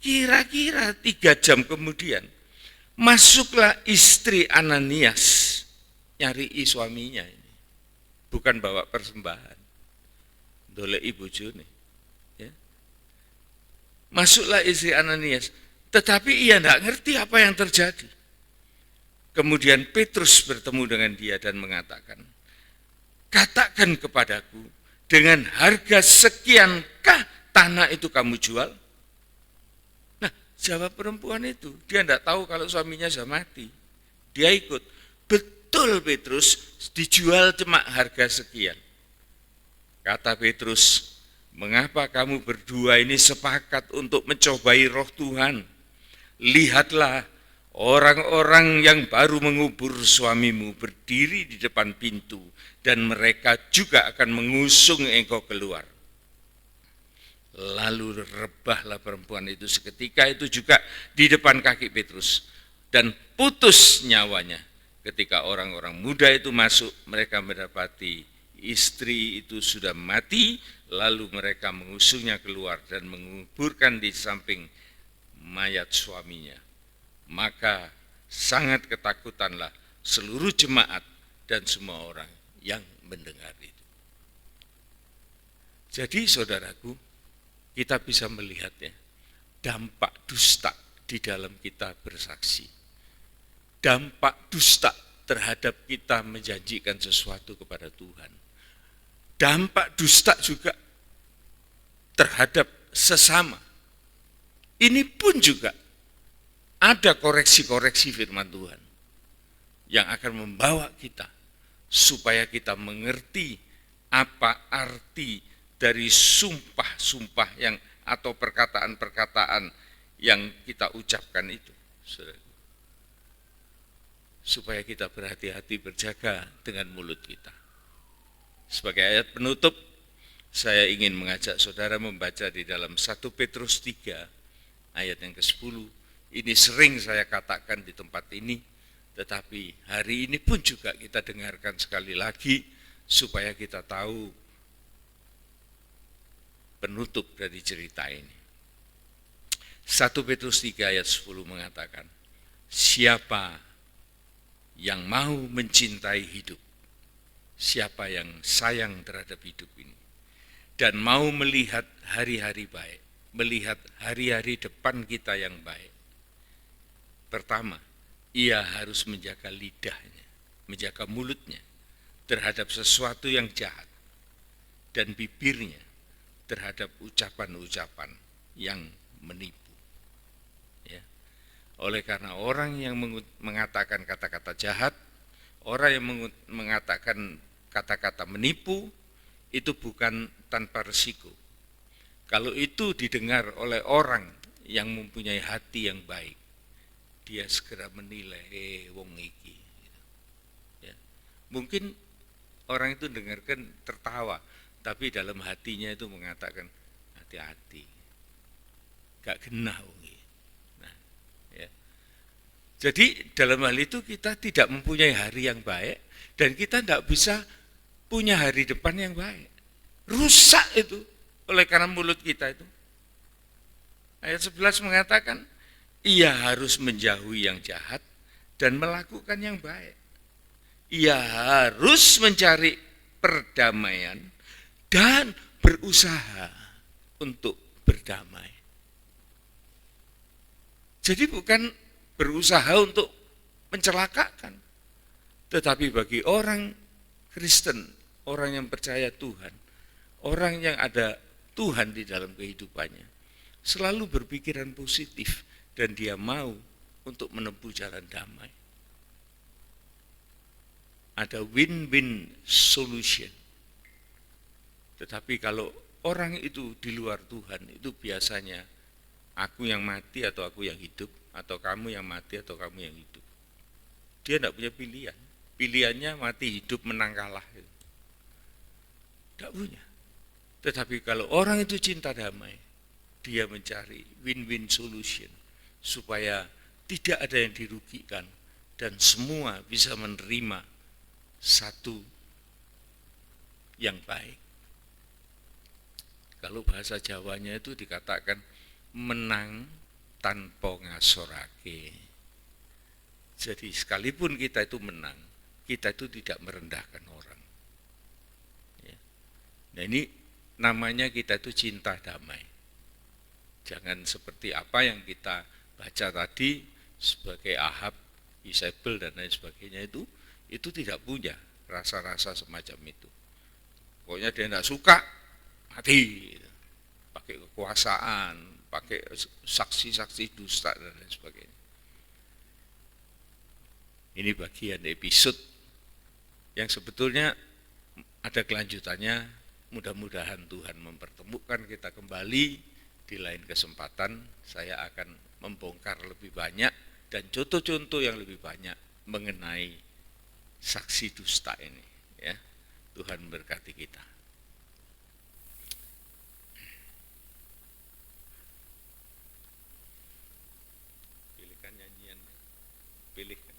Kira-kira 3 jam kemudian, masuklah istri Ananias, nyari suaminya ini. Bukan bawa persembahan. Dolei bojone. Ya. Masuklah istri Ananias, tetapi ia tidak ngerti apa yang terjadi. Kemudian Petrus bertemu dengan dia dan mengatakan, "Katakan kepadaku, dengan harga sekiankah tanah itu kamu jual?" Nah, jawab perempuan itu, dia tidak tahu kalau suaminya sudah mati. Dia ikut, betul Petrus, dijual cuma harga sekian. Kata Petrus, "Mengapa kamu berdua ini sepakat untuk mencobai roh Tuhan? Lihatlah, orang-orang yang baru mengubur suamimu berdiri di depan pintu, dan mereka juga akan mengusung engkau keluar." Lalu rebahlah perempuan itu seketika itu juga di depan kaki Petrus, dan putus nyawanya. Ketika orang-orang muda itu masuk, mereka mendapati istri itu sudah mati, lalu mereka mengusungnya keluar dan menguburkan di samping mayat suaminya. Maka sangat ketakutanlah seluruh jemaat dan semua orang yang mendengar itu. Jadi saudaraku, kita bisa melihatnya, dampak dusta di dalam kita bersaksi. Dampak dusta terhadap kita menjanjikan sesuatu kepada Tuhan. Dampak dusta juga terhadap sesama. Ini pun juga ada koreksi-koreksi firman Tuhan yang akan membawa kita supaya kita mengerti apa arti dari sumpah-sumpah yang atau perkataan-perkataan yang kita ucapkan itu. Supaya kita berhati-hati berjaga dengan mulut kita. Sebagai ayat penutup, saya ingin mengajak saudara membaca di dalam 1 Petrus 3 ayat yang ke-10. Ini sering saya katakan di tempat ini, tetapi hari ini pun juga kita dengarkan sekali lagi supaya kita tahu penutup dari cerita ini. 1 Petrus 3 ayat 10 mengatakan, siapa yang mau mencintai hidup. Siapa yang sayang terhadap hidup ini dan mau melihat hari-hari baik, melihat hari-hari depan kita yang baik. Pertama, ia harus menjaga lidahnya, menjaga mulutnya terhadap sesuatu yang jahat dan bibirnya terhadap ucapan-ucapan yang menipu. Ya. Oleh karena orang yang mengatakan kata-kata jahat, orang yang mengatakan kata-kata menipu, itu bukan tanpa resiko. Kalau itu didengar oleh orang yang mempunyai hati yang baik, dia segera menilai, wong iki. Ya. Mungkin orang itu dengarkan tertawa, tapi dalam hatinya itu mengatakan, hati-hati, gak genah wong iki. Nah, ya. Jadi dalam hal itu kita tidak mempunyai hari yang baik dan kita tidak bisa punya hari depan yang baik. Rusak itu oleh karena mulut kita itu. Ayat 11 mengatakan, ia harus menjauhi yang jahat dan melakukan yang baik. Ia harus mencari perdamaian dan berusaha untuk berdamai. Jadi bukan berusaha untuk mencelakakan. Tetapi bagi orang Kristen, orang yang percaya Tuhan, orang yang ada Tuhan di dalam kehidupannya, selalu berpikiran positif dan dia mau untuk menempuh jalan damai. Ada win-win solution. Tetapi kalau orang itu di luar Tuhan, itu biasanya aku yang mati atau aku yang hidup, atau kamu yang mati atau kamu yang hidup. Dia tidak punya pilihan. Pilihannya mati, hidup, menang, kalah. Tidak punya. Tetapi kalau orang itu cinta damai, dia mencari win-win solution supaya tidak ada yang dirugikan dan semua bisa menerima satu yang baik. Kalau bahasa Jawanya itu dikatakan menang tanpa ngasorake. Jadi sekalipun kita itu menang, kita itu tidak merendahkan orang. Ya. Nah ini namanya kita itu cinta damai. Jangan seperti apa yang kita baca tadi sebagai Ahab, Isabel dan lain sebagainya itu tidak punya rasa-rasa semacam itu. Pokoknya dia tidak suka, mati. Pakai kekuasaan, pakai saksi-saksi dusta dan lain sebagainya. Ini bagian episode yang sebetulnya ada kelanjutannya. Mudah-mudahan Tuhan mempertemukan kita kembali di lain kesempatan. Saya akan membongkar lebih banyak dan contoh-contoh yang lebih banyak mengenai saksi dusta ini. Ya, Tuhan memberkati kita. Pilihkan nyanyian, pilihkan.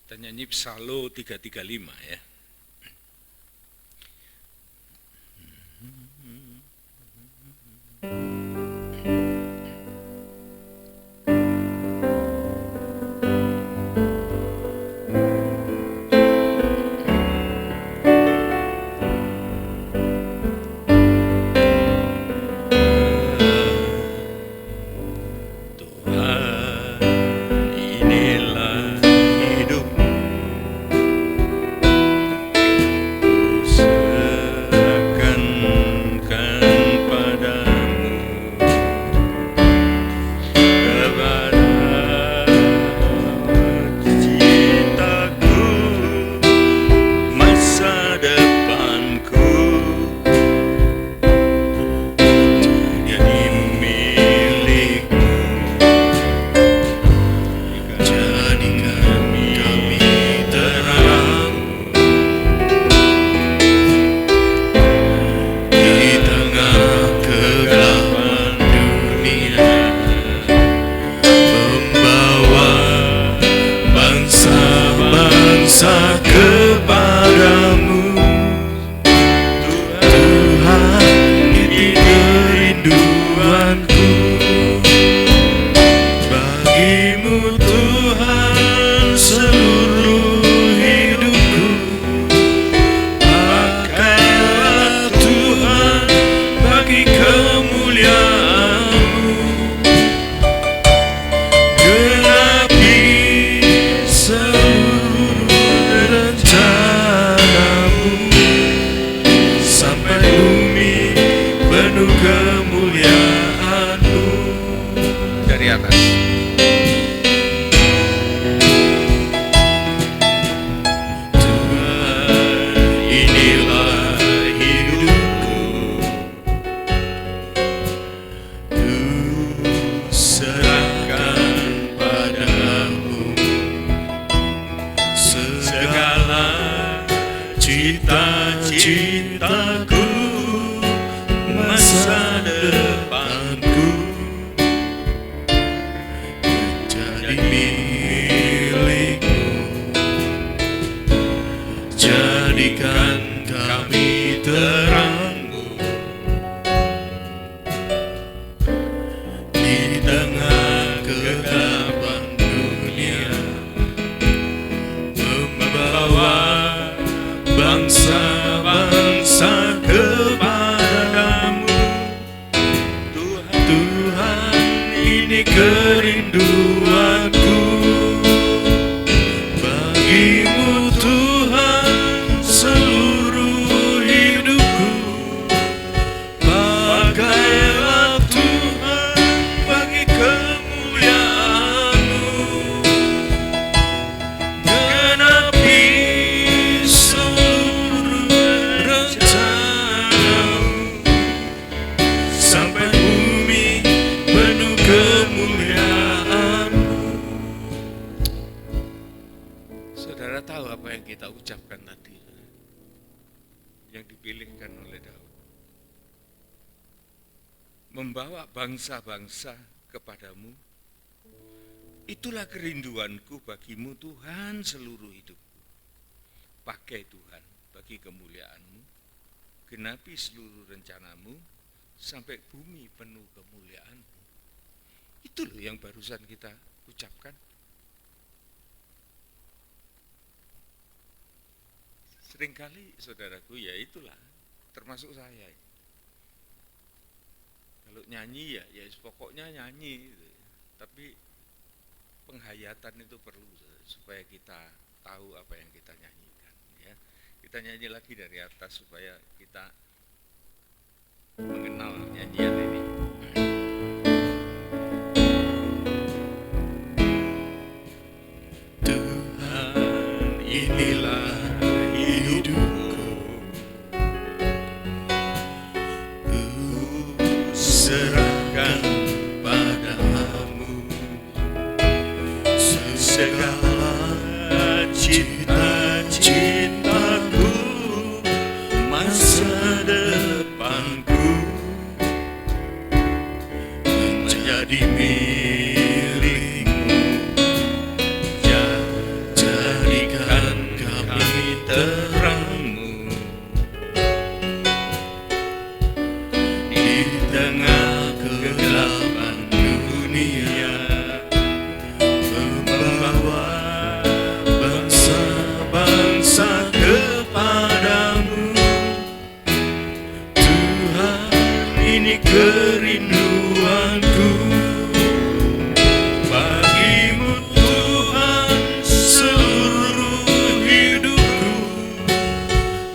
Kita nyanyi Psalo 335 ya. cita-citaku, masa depanku menjadi milikmu. Jadikan kami terangmu di tengah kegelapan dunia, membawa bangsa-bangsa kepadamu. Tuhan, ini kerinduanku bagimu Tuhan, seluruh hidupku. Pakailah Tuhan bagi kemuliaan-Mu, genapi seluruh rencana-Mu, sampai bumi penuh kemuliaan-Mu. Saudara tahu apa yang kita ucapkan tadi, yang dipilihkan oleh Daud, membawa bangsa-bangsa kepadamu. Itulah kerinduanku bagimu Tuhan, seluruh hidupku. Pakai Tuhan bagi kemuliaan-Mu, genapi seluruh rencanamu, sampai bumi penuh kemuliaan-Mu. Itu loh yang barusan kita ucapkan. Seringkali saudaraku, ya itulah, termasuk saya. Kalau nyanyi ya pokoknya nyanyi, gitu. Tapi penghayatan itu perlu supaya kita tahu apa yang kita nyanyikan. Ya, kita nyanyi lagi dari atas supaya kita mengenal nyanyian ini. Tuhan, inilah hidupku, ku serahkan padamu segala cita-citaku, masa depanku menjadi milikmu. Jadikan kami terangmu di tengah kegelapan dunia, membawa bangsa-bangsa kepadamu. Tuhan, ini kerinduanku bagimu Tuhan, seluruh hidupku.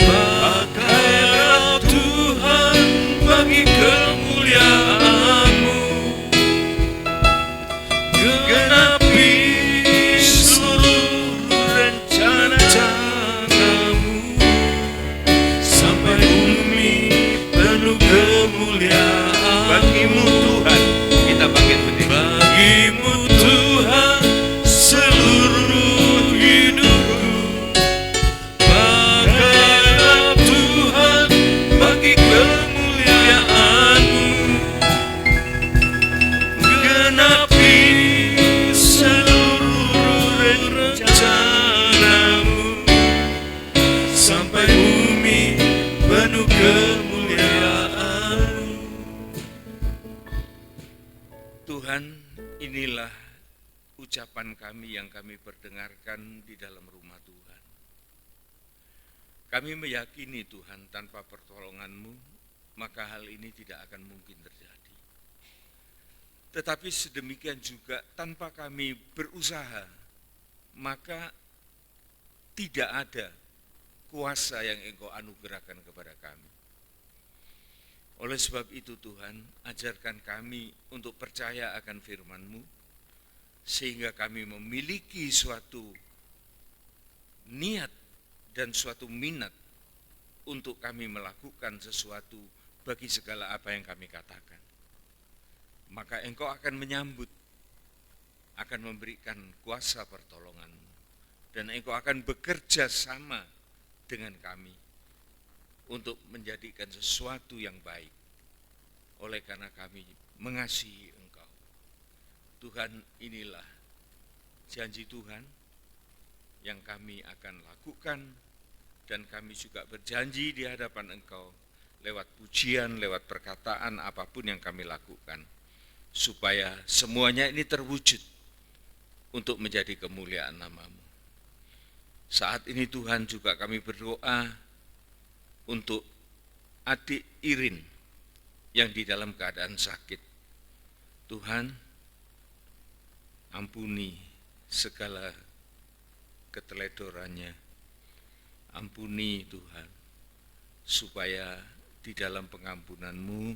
Pakailah Tuhan bagi kemuliaan-Mu, genapi seluruh rencana-Mu, sampai bumi penuh kemuliaan. Bagimu Tuhan, kita bangkit berdiri. Bagimu Tuhan, seluruh hidupku. Pakailah Tuhan bagi kemuliaan-Mu, genapi seluruh rencana-Mu, sampai bumi penuh kemuliaan-Mu. Tuhan, inilah ucapan kami yang kami perdengarkan di dalam rumah Tuhan. Kami meyakini Tuhan, tanpa pertolongan-Mu, maka hal ini tidak akan mungkin terjadi. Tetapi sedemikian juga tanpa kami berusaha, maka tidak ada kuasa yang Engkau anugerahkan kepada kami. Oleh sebab itu Tuhan, ajarkan kami untuk percaya akan firman-Mu, sehingga kami memiliki suatu niat dan suatu minat untuk kami melakukan sesuatu bagi segala apa yang kami katakan. Maka Engkau akan menyambut, akan memberikan kuasa pertolongan-Mu, dan Engkau akan bekerja sama dengan kami untuk menjadikan sesuatu yang baik. Oleh karena kami mengasihi Engkau. Tuhan, inilah janji Tuhan yang kami akan lakukan, dan kami juga berjanji di hadapan Engkau lewat pujian, lewat perkataan, apapun yang kami lakukan, supaya semuanya ini terwujud untuk menjadi kemuliaan nama-Mu. Saat ini Tuhan juga kami berdoa untuk adik Irin yang di dalam keadaan sakit. Tuhan, ampuni segala keteledorannya. Ampuni Tuhan, supaya di dalam pengampunan-Mu,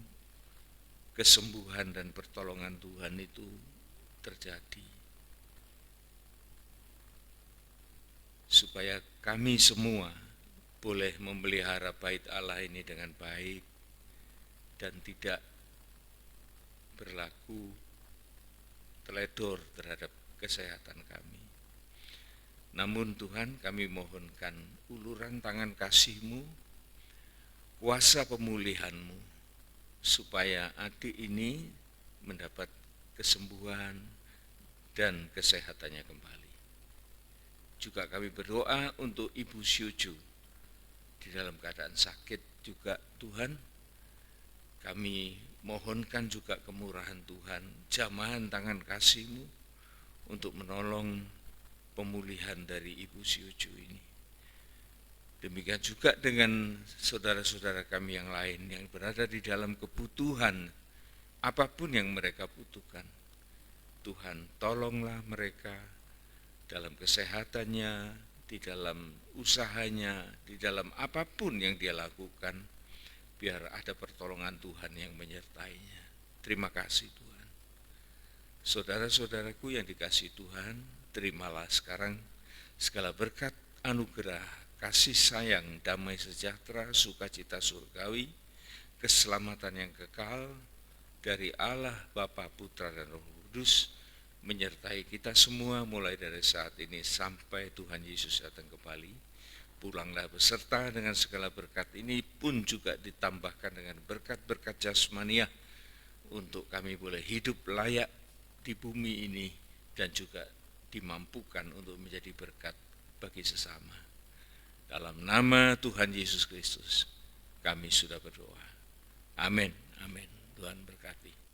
kesembuhan dan pertolongan Tuhan itu terjadi. Supaya kami semua boleh memelihara bait Allah ini dengan baik dan tidak berlaku teledor terhadap kesehatan kami. Namun Tuhan, kami mohonkan uluran tangan kasih-Mu, kuasa pemulihan-Mu, supaya adik ini mendapat kesembuhan dan kesehatannya kembali. Juga kami berdoa untuk Ibu Syuju di dalam keadaan sakit juga. Tuhan, kami mohonkan juga kemurahan Tuhan, jamahan tangan kasih-Mu untuk menolong pemulihan dari Ibu Syuju ini. Demikian juga dengan saudara-saudara kami yang lain yang berada di dalam kebutuhan apapun yang mereka butuhkan. Tuhan, tolonglah mereka dalam kesehatannya, di dalam usahanya, di dalam apapun yang dia lakukan, biar ada pertolongan Tuhan yang menyertainya. Terima kasih Tuhan. Saudara-saudaraku yang dikasihi Tuhan, terimalah sekarang segala berkat, anugerah, kasih sayang, damai sejahtera, sukacita surgawi, keselamatan yang kekal dari Allah Bapa, Putra, dan Roh Kudus menyertai kita semua mulai dari saat ini sampai Tuhan Yesus datang kembali. Pulanglah beserta dengan segala berkat ini pun juga ditambahkan dengan berkat-berkat jasmaniah untuk kami boleh hidup layak di bumi ini dan juga dimampukan untuk menjadi berkat bagi sesama. Dalam nama Tuhan Yesus Kristus kami sudah berdoa. Amin. Amin. Tuhan berkati.